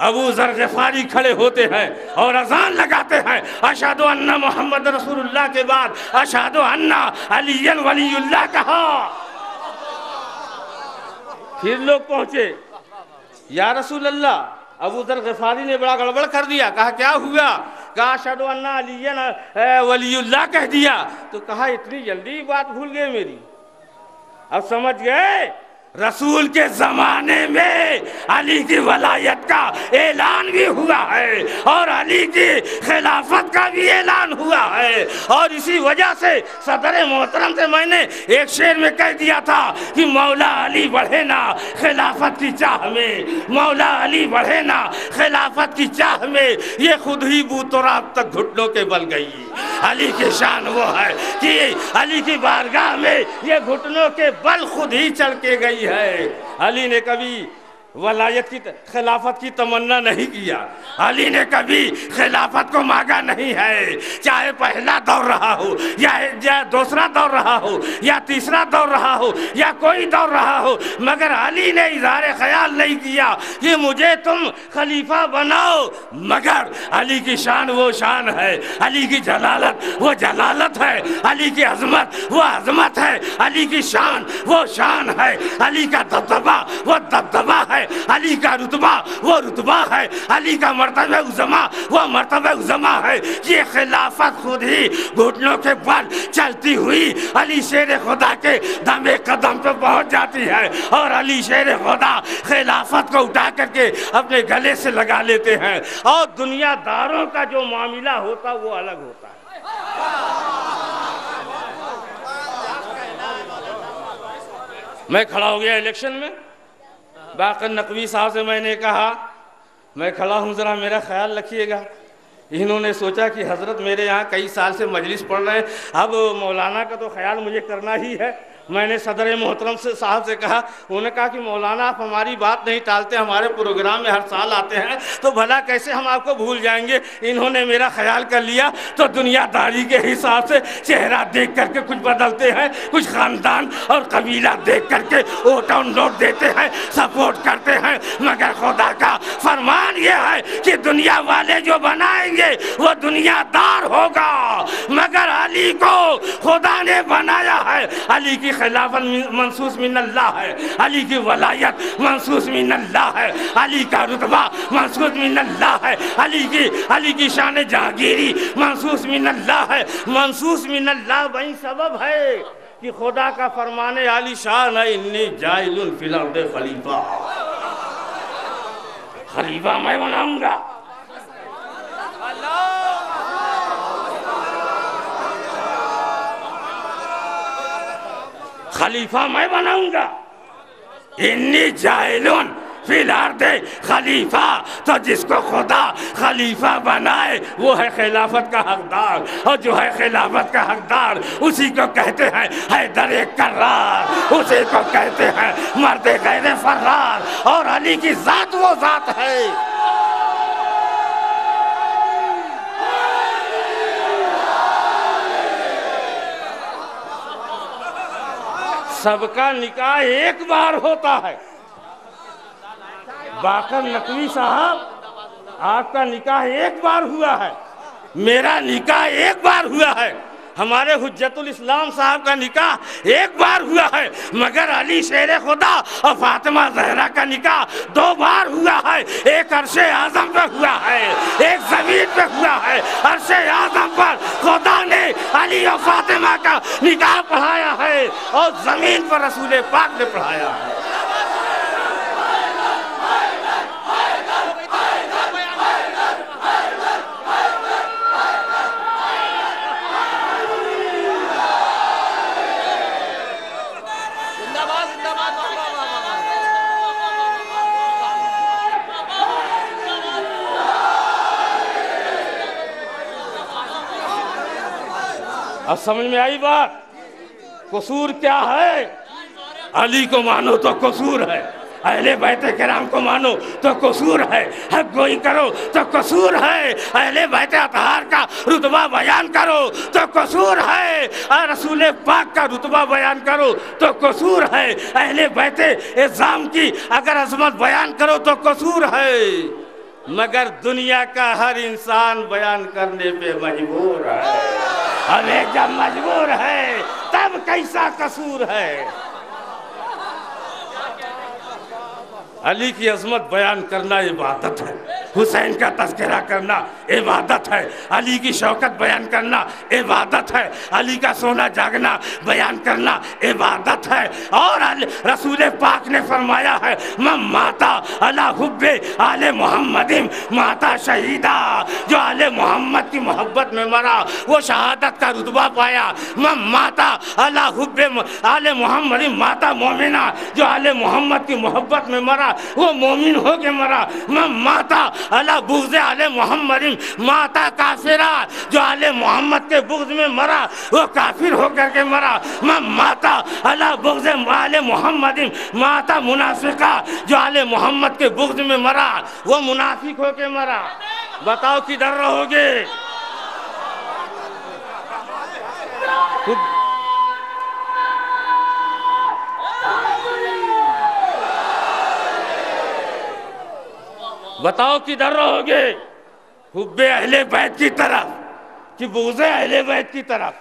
ابو ذر غفاری کھڑے ہوتے ہیں اور اذان لگاتے ہیں, اشہد ان محمد رسول اللہ کے بعد اشہد ان علی ولی اللہ کہا. پھر لوگ پہنچے, یا رسول اللہ ابو ذر غفاری نے بڑا گڑبڑ کر دیا. کہا کیا ہوا؟ کہا اشہد ان علی ولی اللہ کہہ دیا. تو کہا اتنی جلدی بات بھول گئے میری. اب سمجھ گئے رسول کے زمانے میں علی کی ولایت کا اعلان بھی ہوا ہے اور علی کی خلافت کا بھی اعلان ہوا ہے. اور اسی وجہ سے صدر محترم سے میں نے ایک شعر میں کہہ دیا تھا کہ مولا علی بڑھے نا خلافت کی چاہ میں, مولا علی بڑھے نا خلافت کی چاہ میں, یہ خود ہی بو تراب تک گھٹنوں کے بل گئی. علی کی شان وہ ہے کہ علی کی بارگاہ میں یہ گھٹنوں کے بل خود ہی چل کے گئی ہے. علی نے کبھی ولایت کی خلافت کی تمنا نہیں کیا, علی نے کبھی خلافت کو مانگا نہیں ہے, چاہے پہلا دور رہا ہو یا دوسرا دور رہا ہو یا تیسرا دور رہا ہو یا کوئی دور رہا ہو, مگر علی نے اظہار خیال نہیں کیا کہ مجھے تم خلیفہ بناؤ. مگر علی کی شان وہ شان ہے, علی کی جلالت وہ جلالت ہے, علی کی عظمت وہ عظمت ہے, علی کی شان وہ شان ہے, علی کا دبدبہ وہ دبدبہ ہے, علی کا رتبہ وہ رتبہ ہے, علی کا مرتبہ عظما وہ مرتبہ عظما ہے. یہ خلافت خود ہی گھٹنوں کے بل چلتی ہوئی علی شیر خدا کے دم قدم پہ پہنچ جاتی ہے, اور علی شیر خدا خلافت کو اٹھا کر کے اپنے گلے سے لگا لیتے ہیں, اور دنیا داروں کا جو معاملہ ہوتا وہ الگ ہوتا ہے. میں کھڑا ہو گیا الیکشن میں, باقر نقوی صاحب سے میں نے کہا میں کھڑا ہوں, ذرا میرا خیال رکھیے گا. انہوں نے سوچا کہ حضرت میرے یہاں کئی سال سے مجلس پڑھ رہے ہیں, اب مولانا کا تو خیال مجھے کرنا ہی ہے. میں نے صدر محترم صاحب سے کہا, انہوں نے کہا کہ مولانا آپ ہماری بات نہیں ٹالتے, ہمارے پروگرام میں ہر سال آتے ہیں, تو بھلا کیسے ہم آپ کو بھول جائیں گے. انہوں نے میرا خیال کر لیا تو دنیا داری کے حساب سے چہرہ دیکھ کر کے کچھ بدلتے ہیں, کچھ خاندان اور قبیلہ دیکھ کر کے ووٹ اور نوٹ دیتے ہیں, سپورٹ کرتے ہیں. مگر خدا کا فرمان یہ ہے کہ دنیا والے جو بنائیں گے وہ دنیا دار ہوگا, مگر علی کو خدا نے بنایا ہے. علی کی خلافت منصوص من اللہ ہے, علی کی ولایت منصوص من اللہ ہے, علی کا رتبہ منصوص من اللہ ہے, علی کی شان جہانگیری منصوص من اللہ ہے. منصوص من اللہ وہی سبب ہے کہ خدا کا فرمان عالی شان ہے, انی جاعل فی الارض خلیفہ, خلیفہ میں بناؤں گا. خلیفہ میں بناؤں گا. انی جاعلون فی الارض خلیفہ, تو جس کو خدا خلیفہ بنائے وہ ہے خلافت کا حقدار, اور جو ہے خلافت کا حقدار اسی کو کہتے ہیں حیدر کرار, اسی کو کہتے ہیں مرد غیر فرار. اور علی کی ذات وہ ذات ہے. سب کا نکاح ایک بار ہوتا ہے. باقر نقوی صاحب آپ کا نکاح ایک بار ہوا ہے, میرا نکاح ایک بار ہوا ہے, ہمارے حجت الاسلام صاحب کا نکاح ایک بار ہوا ہے. مگر علی شیر خدا اور فاطمہ زہرا کا نکاح 2 بار ہوا ہے. ایک عرش اعظم پہ ہوا ہے, ایک زمین پہ ہوا ہے. عرش اعظم پر خدا نے علی اور فاطمہ کا نکاح پڑھایا ہے, اور زمین پر رسول پاک نے پڑھایا ہے. اب سمجھ میں آئی بات؟ قصور کیا ہے؟ علی کو مانو تو قصور ہے، اہل بیت کرام کو مانو تو قصور ہے، حق گوئی کرو تو قصور ہے، اہل بیت اطہار کا رتبہ بیان کرو تو قصور ہے، اور رسول پاک کا رتبہ بیان کرو تو قصور ہے، اہل بیت اعظام کی اگر عظمت بیان کرو تو قصور ہے، مگر دنیا کا ہر انسان بیان کرنے پہ مجبور ہے، ابھی جب مجبور ہے تب کیسا قصور ہے؟ علی کی عظمت بیان کرنا عبادت ہے، حسین کا تذکرہ کرنا عبادت ہے، علی کی شوکت بیان کرنا عبادت ہے، علی کا سونا جاگنا بیان کرنا عبادت ہے، اور رسول پاک نے فرمایا ہے من ماتا علی حب آل محمد ماتا شہیدہ، جو آل محمد کی محبت میں مرا وہ شہادت کا رتبہ پایا، من ماتا علی حب آل محمد ماتا مومنہ، جو آل محمد کی محبت میں مرا وہ مومن ہو کے مرا، من ماتا علی بغض آل محمد ماتا کافرہ، جو آل محمد کے بغض میں مرا وہ کافر ہو کر کے مرا، من ماتا علی بغض آل محمد ماتا منافقہ، جو آل محمد کے بغض میں مرا وہ منافق ہو کے مرا۔ بتاؤ کدھر رہو گے؟ بتاؤ کدھر رہو گے؟ حب اہل بیت کی طرف کہ بغض اہل بیت کی طرف؟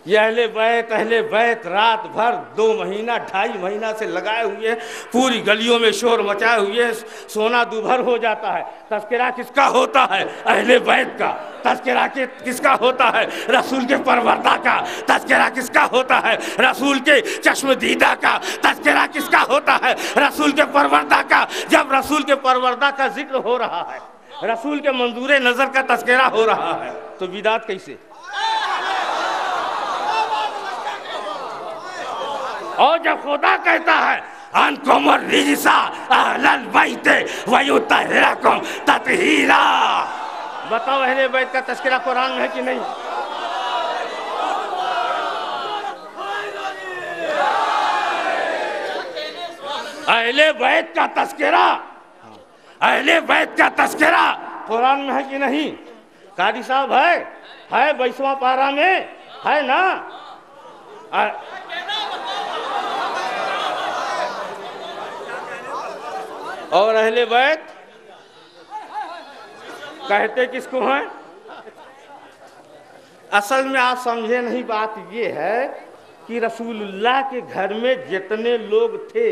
یہ اہل بیت رات بھر 2 مہینہ 2.5 مہینہ سے لگائے ہوئے، پوری گلیوں میں شور مچائے ہوئے، سونا دوبھر ہو جاتا ہے۔ تذکرہ کس کا ہوتا ہے؟ اہل بیت کا۔ تذکرہ کس کا ہوتا ہے؟ رسول کے پروردہ کا۔ تذکرہ کس کا ہوتا ہے؟ رسول کے چشم دیدہ کا۔ تذکرہ کس کا ہوتا ہے؟ رسول کے پروردہ کا۔ جب رسول کے پروردہ کا ذکر ہو رہا ہے، رسول کے منظور نظر کا تذکرہ ہو رہا ہے، تو بدعت کیسے؟ اور جب خدا کہتا ہے انکم الرجس اہل البیت ویطہرکم تطہیرا، بتاؤ اہل بیت کا تذکرہ قرآن میں ہے کہ نہیں؟ اہل بیت کا تذکرہ، اہل بیت کا تذکرہ قرآن میں ہے کہ نہیں؟ قاری صاحب ہے 22واں پارہ میں ہے نا؟ اور اہل بیت کہتے کس کو ہیں؟ اصل میں آپ سمجھے نہیں، بات یہ ہے کہ رسول اللہ کے گھر میں جتنے لوگ تھے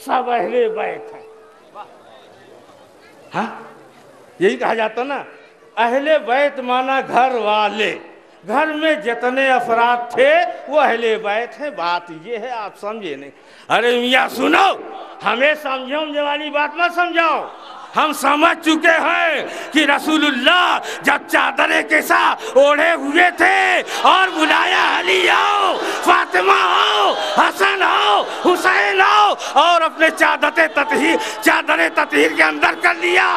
سب اہل بیت ہیں۔ ہاں یہی کہا جاتا نا، اہل بیت مانا گھر والے، گھر میں جتنے افراد تھے وہ اہل بیت ہیں۔ بات یہ ہے، آپ سمجھے نہیں۔ ارے میاں سنو، ہمیں سمجھے والی بات مت سمجھاؤ، ہم سمجھ چکے ہیں کہ رسول اللہ جب چادر کسا اوڑھے ہوئے تھے اور بلایا علی آؤ، فاطمہ آؤ، حسن آؤ، حسین آؤ، اور اپنے چادر تطہیر کے اندر کر لیا۔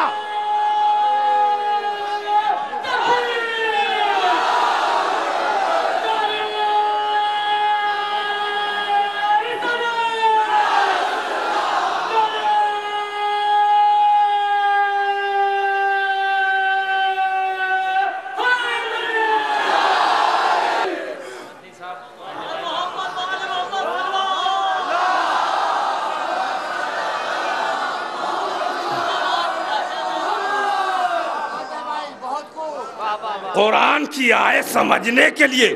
قرآن کی آیت سمجھنے کے لیے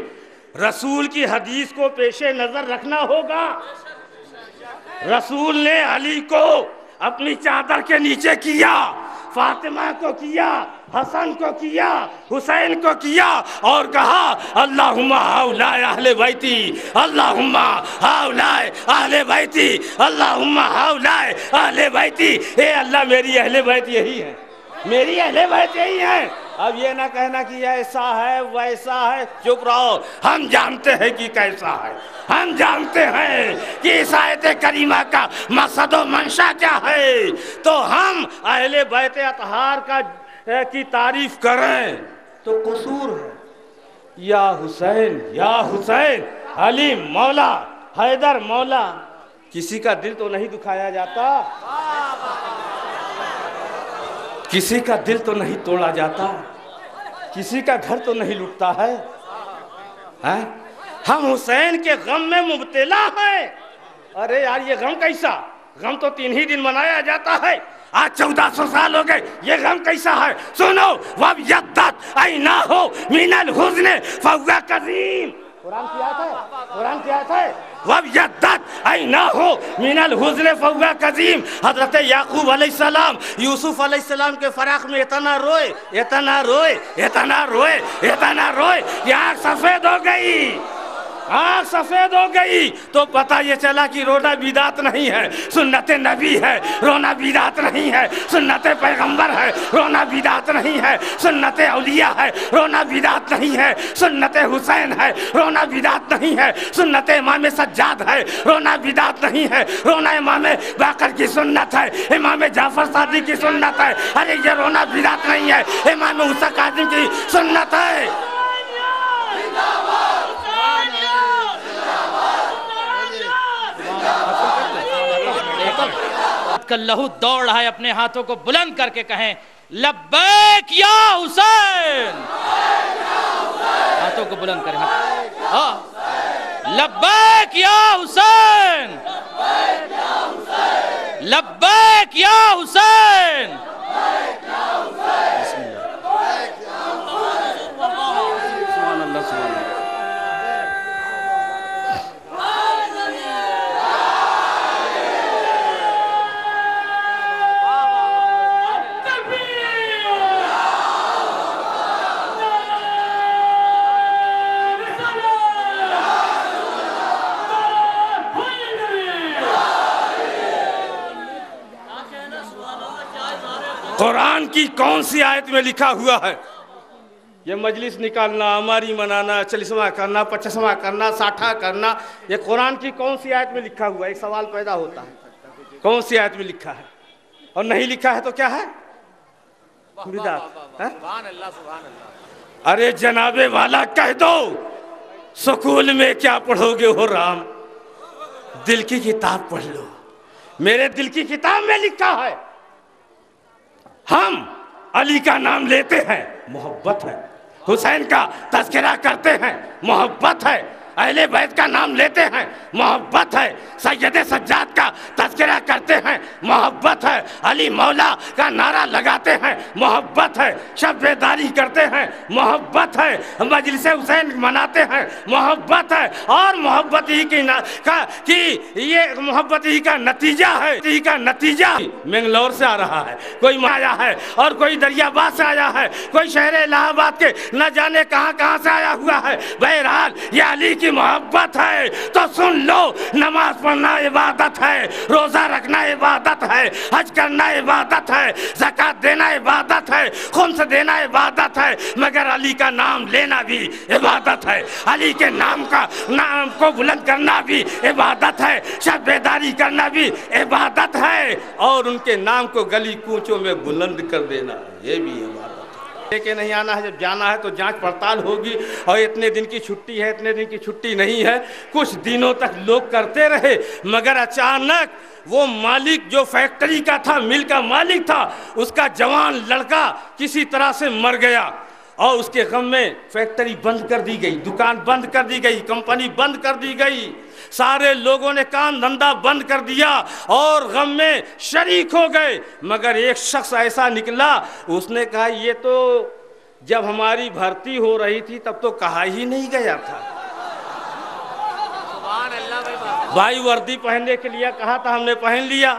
رسول کی حدیث کو پیش نظر رکھنا ہوگا۔ رسول نے علی کو اپنی چادر کے نیچے کیا، فاطمہ کو کیا، حسن کو کیا، حسین کو کیا، اور کہا اللہم ہؤلاء اہل بیتی، اللہم ہؤلاء اہل بیتی، اللہم ہؤلاء اہل بیتی۔ اے اللہ میری اہل بیت یہی ہے، میری اہل بیت یہی ہے۔ اب یہ نہ کہنا کہ ایسا ہے ویسا ہے، چپ رہو، ہم جانتے ہیں کہ کیسا ہے، ہم جانتے ہیں کہ اس آیت کریمہ کا مقصد و منشا کیا ہے، تو ہم اہل بیت اطہار کی تعریف کریں تو قصور ہے۔ یا حسین یا حسین، علی مولا، حیدر مولا، کسی کا دل تو نہیں دکھایا جاتا، کسی کا دل تو نہیں توڑا جاتا، کسی کا گھر تو نہیں لوٹتا ہے۔ ہم حسین کے غم میں مبتلا ہیں۔ ارے یار یہ غم کیسا؟ غم تو 3 ہی دن منایا جاتا ہے، آج 1400 سال ہو گئے، یہ غم کیسا ہے؟ سنو، وَابْيَضَّتْ عَيْنَاهُ مِنَ الْحُزْنِ فَهُوَ كَظِيمٌ، قرآن کی آیت ہے، قرآن کی آیت ہے۔ وَابْيَضَّتْ عَيْنَاهُ مِنَ الْحُزْنِ فَهُوَ كَظِيمٌ، حضرت یعقوب علیہ السلام یوسف علیہ السلام کے فراق میں اتنا روئے، اتنا روئے، اتنا روئے، اتنا روئے کہ آنکھ سفید ہو گئی، آنکھ سفید ہو گئی، تو پتہ یہ چلا کہ رونا بدعت نہیں ہے، سنت نبی ہے، رونا بدعت نہیں ہے، سنت پیغمبر ہے، رونا بدعت نہیں ہے، سنت اولیاء ہے، رونا بدعت نہیں ہے، سنت حسین ہے، رونا بدعت نہیں ہے، سنت امام سجاد ہے، رونا بدعت نہیں ہے، رونا امام باقر کی سنت ہے، امام جعفر صادق کی سنت ہے، ارے یہ رونا بدعت نہیں ہے، امام موسیٰ کاظم کی سنت ہے۔ کا لہو دوڑ رہا ہے، اپنے ہاتھوں کو بلند کر کے کہیں لبیک یا حسین، ہاتھوں کو بلند کریں، لبیک یا حسین، لبیک یا حسین، سبحان اللہ، سبحان اللہ۔ قرآن کی کون سی آیت میں لکھا ہوا ہے یہ مجلس نکالنا، ہماری منانا، 40واں کرنا، 50واں کرنا، 60واں کرنا، یہ قرآن کی کون سی آیت میں لکھا ہوا ہے؟ ایک سوال پیدا ہوتا ہے، کون سی آیت میں لکھا ہے؟ اور نہیں لکھا ہے تو کیا ہے؟ بدعت۔ سبحان اللہ، سبحان اللہ۔ ارے جناب والا کہہ دو، سکول میں کیا پڑھو گے ہو رام، دل کی کتاب پڑھ لو، میرے دل کی کتاب میں لکھا ہے، ہم علی کا نام لیتے ہیں، محبت ہے، حسین کا تذکرہ کرتے ہیں، محبت ہے، اہل بیت کا نام لیتے ہیں، محبت ہے، سید سجاد کا تذکرہ کرتے ہیں، محبت ہے، علی مولا کا نعرہ لگاتے ہیں، محبت ہے، شب بیداری کرتے ہیں، محبت ہے، مجلس حسین مناتے ہیں، محبت ہے، اور محبت ہی کی یہ محبت ہی کا نتیجہ ہے، ہی کا نتیجہ منگلور سے آ رہا ہے، کوئی آیا ہے، اور کوئی دریاباد سے آیا ہے، کوئی شہر الہ آباد کے نہ جانے کہاں کہاں سے آیا ہوا ہے، بہرحال یہ علی کی محبت ہے تو سن لو، نماز پڑھنا عبادت ہے، روزہ رکھنا عبادت ہے، حج کرنا عبادت ہے، زکوٰۃ دینا عبادت ہے، خمس دینا عبادت ہے، مگر علی کا نام لینا بھی عبادت ہے، علی کے نام کو بلند کرنا بھی عبادت ہے، شب بیداری کرنا بھی عبادت ہے، اور ان کے نام کو گلی کوچوں میں بلند کر دینا یہ بھی عبادت ہے۔ لے کے نہیں آنا ہے، جب جانا ہے تو جانچ پڑتال ہوگی، اور اتنے دن کی چھٹی ہے، اتنے دن کی چھٹی نہیں ہے، کچھ دنوں تک لوگ کرتے رہے، مگر اچانک وہ مالک جو فیکٹری کا تھا، مل کا مالک تھا، اس کا جوان لڑکا کسی طرح سے مر گیا، اور اس کے غم میں فیکٹری بند کر دی گئی، دکان بند کر دی گئی، کمپنی بند کر دی گئی، سارے لوگوں نے کام دھندا بند کر دیا اور غم میں شریک ہو گئے، مگر ایک شخص ایسا نکلا، اس نے کہا یہ تو جب ہماری بھرتی ہو رہی تھی تب تو کہا ہی نہیں گیا تھا، سبحان اللہ بھائی بابا۔ بھائی وردی پہننے کے لیے کہا تھا، ہم نے پہن لیا،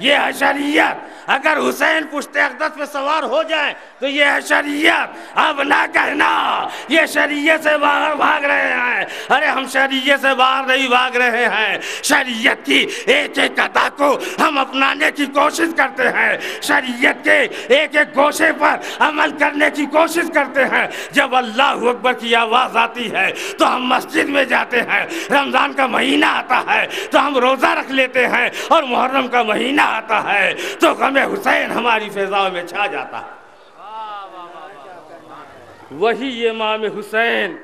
یہ ہے شریعت. اگر حسین پشت اقدس پہ سوار ہو جائیں تو یہ ہے شریعت. اب نہ کہنا یہ شریعت سے باہر بھاگ رہے ہیں. ارے ہم شریعت سے باہر نہیں بھاگ رہے ہیں. شریعت کی ایک ایک ادا کو ہم اپنانے کی کوشش کرتے ہیں. شریعت کے ایک ایک گوشے پر عمل کرنے کی کوشش کرتے ہیں. جب اللہ اکبر کی آواز آتی ہے تو ہم مسجد میں جاتے ہیں. رمضان کا مہینہ آتا ہے تو ہم روزہ رکھ لیتے ہیں, اور محرم کا مہینہ آتا ہے تو غم حسین ہماری فضاؤں میں چھا جاتا ہے. وہی امام حسین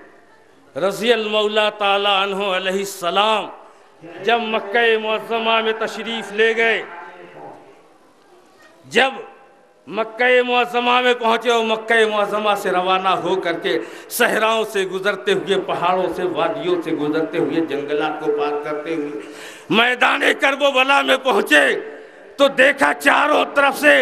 رضی اللہ تعالی عنہ علیہ السلام جب مکہ معظمہ میں تشریف لے گئے, جب مکہ معظمہ میں پہنچے اور مکہ معظمہ سے روانہ ہو کر کے صحراؤں سے گزرتے ہوئے, پہاڑوں سے, وادیوں سے گزرتے ہوئے, جنگلات کو پار کرتے ہوئے میدان کربلا میں پہنچے تو دیکھا چاروں طرف سے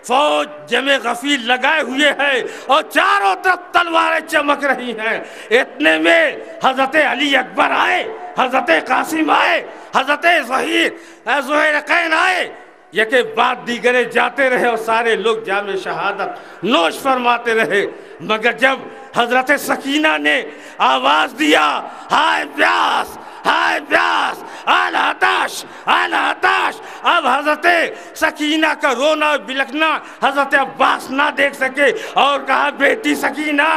فوج جمع غفیر لگائے ہوئے ہے اور چاروں طرف تلواریں چمک رہی ہیں. اتنے میں حضرت علی اکبر آئے, حضرت قاسم آئے, حضرت زہیرقین آئے. یکے بعد دیگرے جاتے رہے اور سارے لوگ جام شہادت نوش فرماتے رہے. مگر جب حضرت سکینہ نے آواز دیا, ہائے پیاس, ہائے پیاس, آلاتاش, آلاتاش, اب حضرت سکینہ کا رونا بلکنا حضرت عباس نہ دیکھ سکے اور کہا, بیٹی سکینہ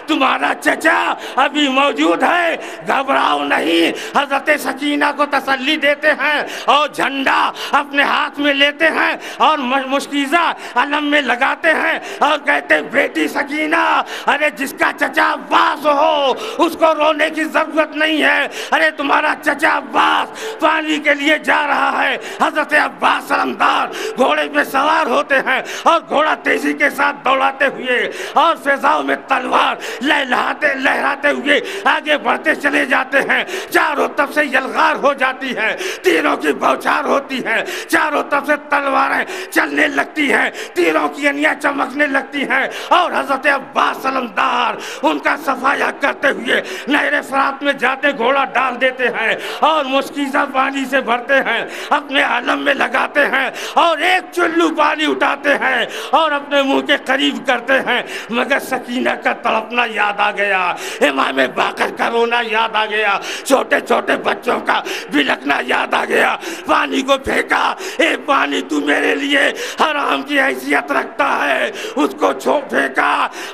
تمہارا چچا ابھی موجود ہے, گھبراؤ نہیں. حضرت سکینہ کو تسلی دیتے ہیں اور جھنڈا اپنے ہاتھ میں لیتے ہیں اور مشکیزہ علم میں لگاتے ہیں اور کہتے, بیٹی سکینہ ارے جس کا چچا عباس ہو اس کو رونے کی ضرورت نہیں ہے. ارے تمہارا چچا عباس پانی کے لیے جا رہا ہے. حضرت عباس علمدار گھوڑے پہ سوار ہوتے ہیں اور گھوڑا تیزی کے ساتھ دوڑاتے ہوئے اور فضاؤں میں تلوار لہراتے ہوئے آگے بڑھتے چلے جاتے ہیں. چاروں طرف سے یلغار ہو جاتی ہے, تیروں کی بوچھار ہوتی ہے, چاروں طرف سے تلواریں چلنے لگتی ہیں, تیروں کی انیاں چمکنے لگتی ہیں اور حضرت عباس علمدار ان کا صفایا کرتے ہوئے نہر فرات میں جاتے گھوڑا ڈال دیتے ہیں اور مشکیزہ پانی سے بھرتے ہیں, اپنے علم میں لگاتے ہیں اور ایک چلو پانی اٹھاتے ہیں اور اپنے منہ کے قریب کرتے ہیں. مگر سکینہ کا تڑپنا یاد آ گیا, امام باقر کا رونا یاد آ گیا, چھوٹے چھوٹے بچوں کا بلکنا یاد آ گیا. پانی کو پھینکا, اے پانی تو میرے لیے حرام کی حیثیت رکھتا ہے. اس کو پھینکا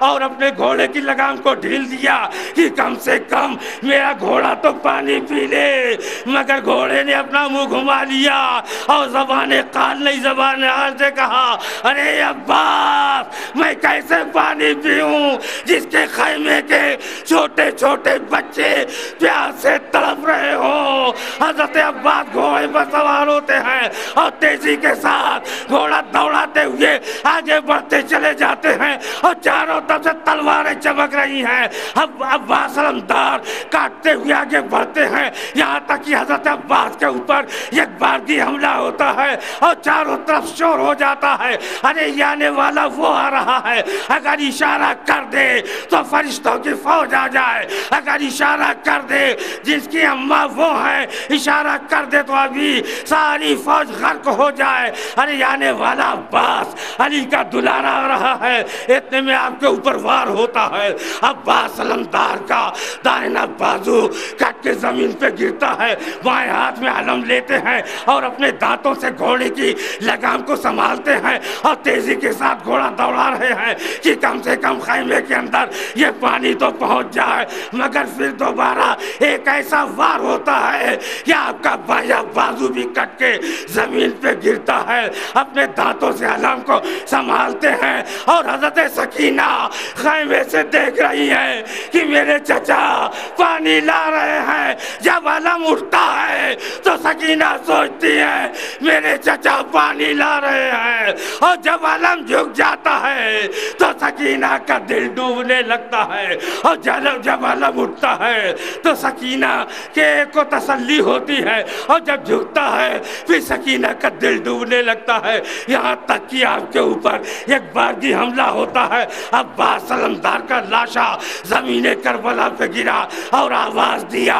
اور اپنے گھوڑے کی لگام کو ڈھیل دیا کہ کم سے کم میرا گھوڑا تو پانی پی لے. مگر گھوڑے نے اپنا منہ گھما لیا اور زبان قال نہیں زبان حال سے کہا, ارے عباس میں کیسے پانی پیوں جس کے خیمے کے چھوٹے چھوٹے بچے پیاس سے تڑپ رہے ہوں. حضرت عباس گھوڑے پر سوار ہوتے ہیں اور تیزی کے ساتھ گھوڑا دوڑاتے ہوئے آگے بڑھتے چلے جاتے ہیں اور چاروں طرف سے تلواریں چمک رہی ہیں. اب عباس علمدار کاٹتے ہوئے آگے بڑھتے ہیں, یہاں تک کہ حضرت عباس کے اوپر ایک بارگی حملہ ہوتا ہے اور چاروں طرف شور ہو جاتا ہے, ارے یہ آنے والا وہ آ رہا ہے, اگر اشارہ کر دے تو فرشتوں کی فوج آ جائے, اگر اشارہ کر دے جس کی اماں وہ ہے, اشارہ کر دے تو ابھی ساری فوج غرق ہو جائے. ارے یہ آنے والا عباس علی کا دلارا آ رہا ہے. اتنے میں آپ کے اوپر وار ہوتا ہے. عباس علمدار کا دائنا بازو کٹ کے زمین پہ گرتا ہے, بائیں ہاتھ میں علم لیتے ہیں اور اپنے دانتوں سے گھوڑے کی لگام کو سنبھالتے ہیں اور تیزی کے ساتھ گھوڑا دوڑا رہے ہیں کہ کم سے کم خیمے کے اندر یہ پانی تو پہنچ جائے. مگر پھر دوبارہ ایک ایسا وار ہوتا ہے کہ آپ کا بایاں بازو بھی کٹ کے زمین پہ گرتا ہے. اپنے دانتوں سے علم کو سنبھالتے ہیں اور حضرت سکینہ خیمے سے دیکھ رہی ہے کہ میرے چچا پانی لا رہے ہیں. جب علم اٹھتا ہے تو سکینہ سوچتی ہے میرے چچا پانی لا رہے ہیں, اور جب علم جھک جاتا ہے تو سکینہ کا دل ڈوبنے لگتا ہے, اور جب علم اٹھتا ہے تو سکینہ کے کو تسلی ہوتی ہے, اور جب جھکتا ہے پھر سکینہ کا دل ڈوبنے لگتا ہے. یہاں تک کہ آپ کے اوپر ایک بارگی حملہ ہوتا ہے. عباس علمدار کا لاشا زمین کربلا پہ گرا اور آواز دیا,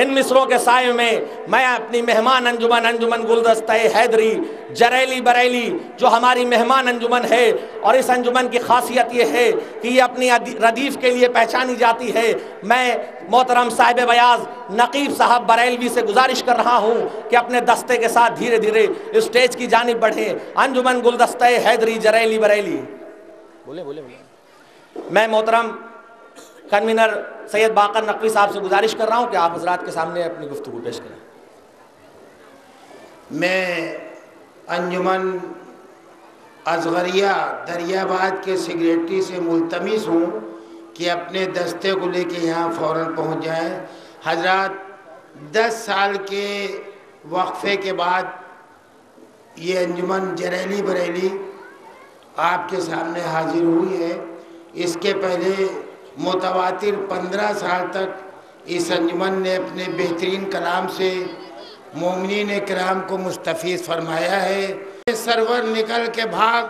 ان مصروں کے سائے میں میں اپنی مہمان انجمن گلدستہ حیدری جریلی بریلی جو ہماری مہمان انجمن ہے، اور اس انجمن کی خاصیت یہ ہے کہ یہ اپنی ردیف کے لیے پہچانی جاتی ہے، میں محترم صاحب بیاض نقیب صاحب بریلوی سے گزارش کر رہا ہوں کہ اپنے دستے کے ساتھ دھیرے دھیرے اسٹیج کی جانب بڑھیں۔ انجمن گلدستہ حیدری جریلی بریلی، میں محترم کنوینر سید باقر نقوی صاحب سے گزارش کر رہا ہوں کہ آپ حضرات کے سامنے اپنی گفتگو پیش کریں۔ میں انجمن اصغریہ دریاباد کے سیکریٹری سے ملتمس ہوں کہ اپنے دستے کو لے کے یہاں فوراً پہنچ جائیں۔ حضرات 10 سال کے وقفے کے بعد یہ انجمن جریلی بریلی آپ کے سامنے حاضر ہوئی ہے۔ اس کے پہلے متواتر 15 سال تک اس انجمن نے اپنے بہترین کلام سے مومنین کرام کو مستفیض فرمایا ہے۔ سرور نکل کے بھاگ،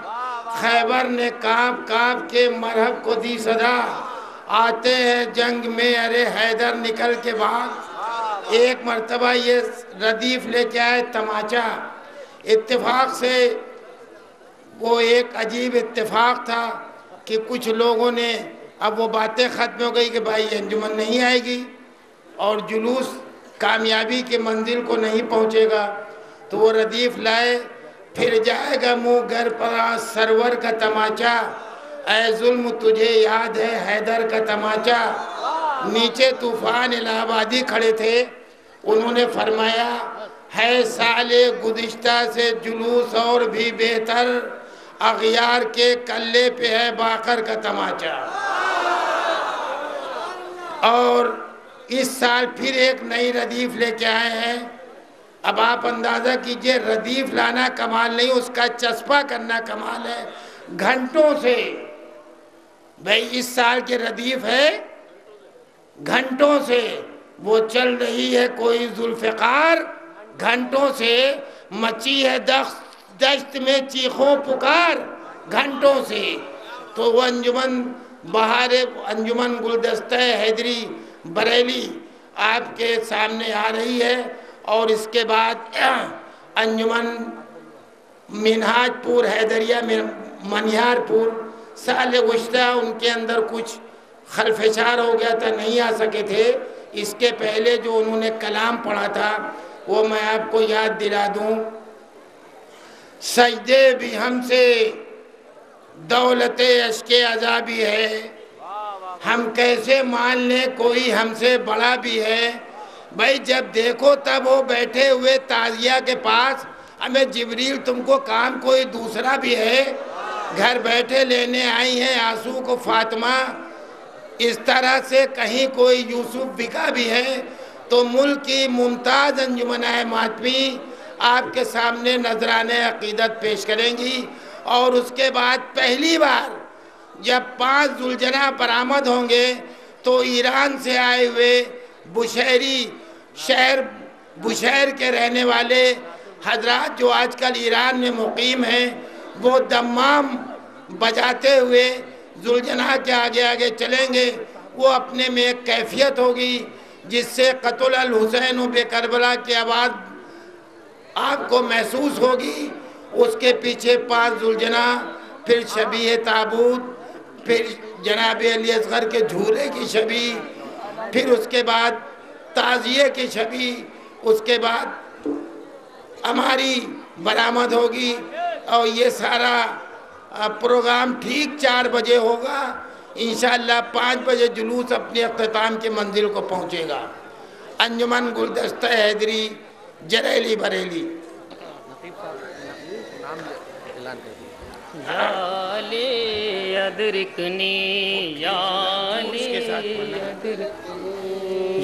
خیبر نے کانپ کانپ کے مرحب کو دی صدا، آتے ہیں جنگ میں ارے حیدر نکل کے بھاگ۔ ایک مرتبہ یہ ردیف لے کے آئے تماچا، اتفاق سے وہ ایک عجیب اتفاق تھا کہ کچھ لوگوں نے، اب وہ باتیں ختم ہو گئی کہ بھائی انجمن نہیں آئے گی اور جلوس کامیابی کے منزل کو نہیں پہنچے گا، تو وہ ردیف لائے، پھر جائے گا منہ گر پرا سرور کا تماچا، اے ظلم تجھے یاد ہے حیدر کا تماچا۔ نیچے طوفان الہ آبادی کھڑے تھے، انہوں نے فرمایا ہے سال گزشتہ سے جلوس اور بھی بہتر، اغیار کے کلے پہ ہے باقر کا تماچا۔ اور اس سال پھر ایک نئی ردیف لے کے آئے ہیں۔ اب آپ اندازہ کیجئے، ردیف لانا کمال نہیں، اس کا چسپا کرنا کمال ہے۔ گھنٹوں سے بھئی اس سال کے ردیف ہے، گھنٹوں سے وہ چل رہی ہے کوئی ذوالفقار، گھنٹوں سے مچی ہے دشت میں چیخوں پکار، گھنٹوں سے۔ تو وہ انجمن بہار انجمن گلدستہ حیدری بریلی آپ کے سامنے آ رہی ہے، اور اس کے بعد انجمن منہاج پور حیدریہ منیار پور سال گزشتہ ان کے اندر کچھ خلفشار ہو گیا تھا، نہیں آ سکے تھے۔ اس کے پہلے جو انہوں نے کلام پڑھا تھا وہ میں آپ کو یاد دلا دوں، سجدے بھی ہم سے دولت عشق عذابی ہے، ہم کیسے مان لیں کوئی ہم سے بڑا بھی ہے۔ بھائی جب دیکھو تب وہ بیٹھے ہوئے تعزیہ کے پاس، ہمیں جبریل تم کو کام کوئی دوسرا بھی ہے، گھر بیٹھے لینے آئی ہیں آنسو کو فاطمہ، اس طرح سے کہیں کوئی یوسف بکا بھی ہے۔ تو ملک کی ممتاز انجمن ماتمی آپ کے سامنے نذرانِ عقیدت پیش کریں گی، اور اس کے بعد پہلی بار جب 5 ذوالجناح برآمد ہوں گے تو ایران سے آئے ہوئے بشیری شہر بشیر کے رہنے والے حضرات جو آج کل ایران میں مقیم ہیں، وہ دمام بجاتے ہوئے ذوالجناح کے آگے آگے چلیں گے۔ وہ اپنے میں ایک کیفیت ہوگی جس سے قتل الحسین و بے کربلا کی آواز آپ کو محسوس ہوگی۔ اس کے پیچھے 5 ذوالجناح، پھر شبیہ تابوت، پھر جناب علی اصغر کے جھولے کی شبیہ، پھر اس کے بعد تعزیے کی شبیہ، اس کے بعد ہماری برآمد ہوگی، اور یہ سارا پروگرام ٹھیک 4 بجے ہوگا۔ انشاءاللہ 5 بجے جلوس اپنے اختتام کے منزل کو پہنچے گا۔ انجمن گلدستہ حیدری جریلی بریلی۔ یا لی ادرکنی یا لی ادرکنی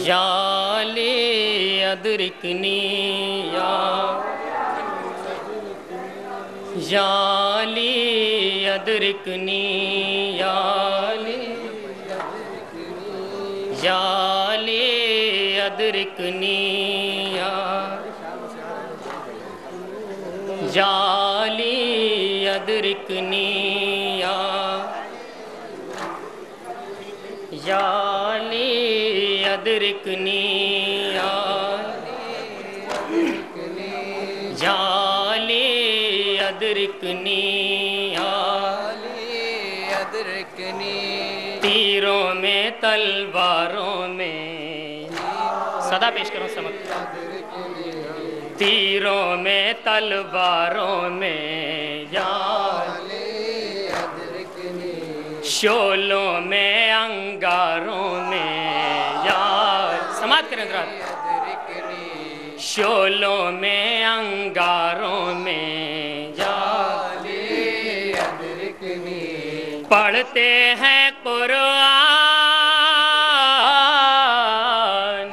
یا لی ادرکنی یا لی ادرکنی یا لی ادرکنی یا لی ادرکنی یا لی ادرکنی تیروں میں تلواروں میں صدا پیش کرو سمجھ تیروں میں تلواروں میں یا شولوں میں انگاروں میں یا سماعت کریں حضرات شولوں میں انگاروں میں یا پڑھتے ہیں قرآن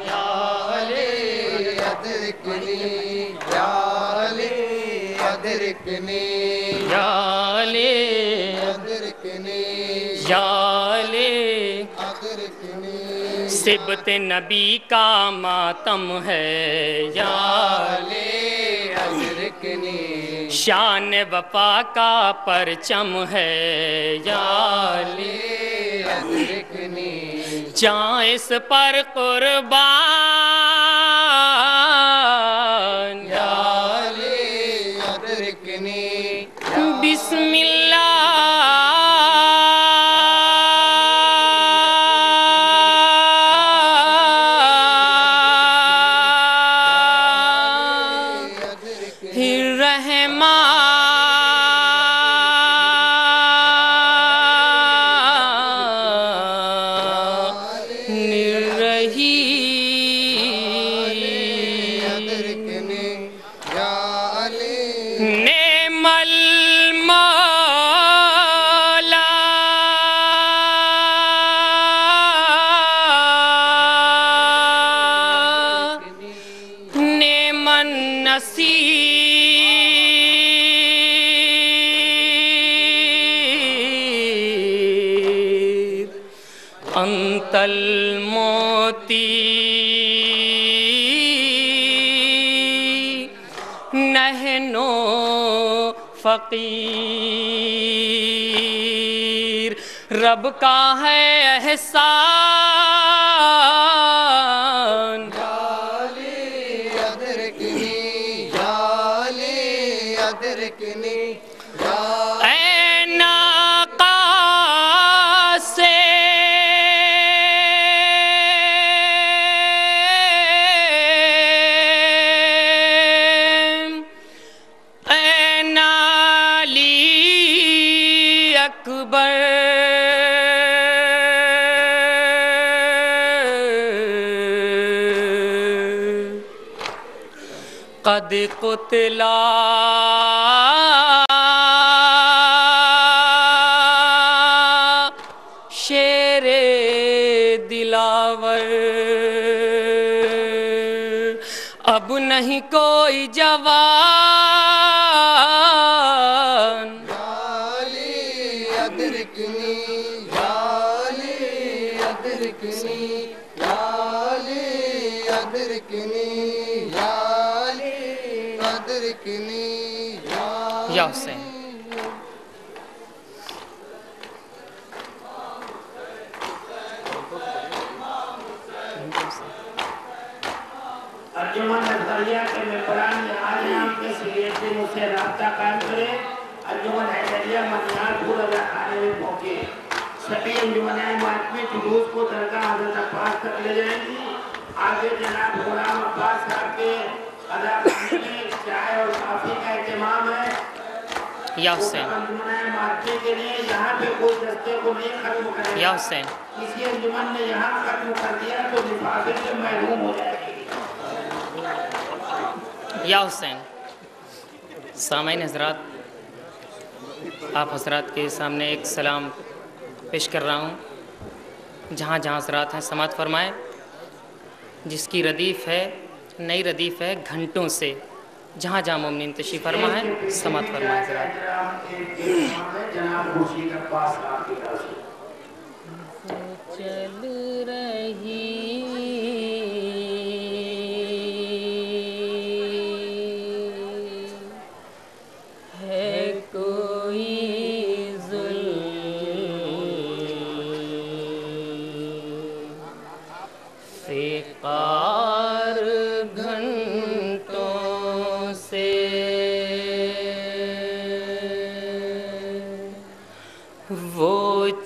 یا علی ادرکنی یا علی ادرکنی یا علی ادرکنی یا علی ادرکنی سبت نبی کا ماتم ہے یا علی ادرکنی شان وفا کا پرچم ہے یا علی ادرکنی جاں اس پر قربان یا علی ادرکنی بسم اللہ انت الموتی نحنو فقیر رب کا ہے احسان یا علی ادرکنی یا علی ادرکنی قد قتلا شیر دلاور اب نہیں کوئی جوان یا علی ادرکنی یا علی ادرکنی یا علی ادرکنی یا حسین انجمن نظریہ کے ممبران عالم کے سلیتی مجھ سے رابطہ قائم کرے انجمن حیدریہ منیار پور اگر خانے میں پہنچے سبھی انجمن ماتمی جلوس کو درگاہ حضرت عباس تک لے جائیں گی آگے جناب غلام عباس صاحب کے ادا کرنے میں چائے اور کافی کا اہتمام ہے یا حسین انجمن ماتمی کے لیے یہاں پہ کوئی دستے کو نہیں ختم کرے یا حسین کسی انجمن نے یہاں ختم کر دیا تو حفاظت سے محروم ہو جائے گی یا حسین سامعین حضرات آپ حضرات کے سامنے ایک سلام پیش کر رہا ہوں جہاں جہاں حضرات ہیں سماعت فرمائیں جس کی ردیف ہے نئی ردیف ہے گھنٹوں سے جہاں جہاں مومنین تشریف فرما ہے سماعت فرمائیں حضرات چل رہی قار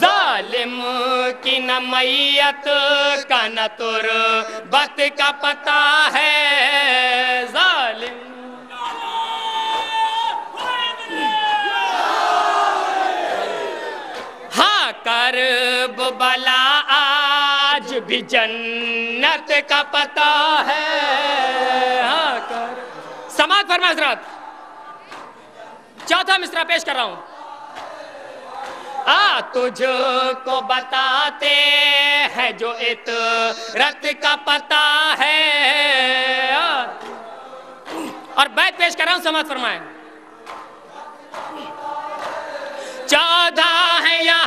ظالم کی نہ میت کا نہ تربت کا پتہ ہے، ظالم ہاں کرب بلا آج بھی جنت کا پتہ ہے، ہاں سماعت فرمائیں حضرات۔ چوتھا مصرع پیش کر رہا ہوں۔ تجھ کو بتاتے ہیں جو عطرت کا پتہ ہے، اور بیت پیش کر رہا ہوں، سماعت فرمائیں۔ 14 ہے یا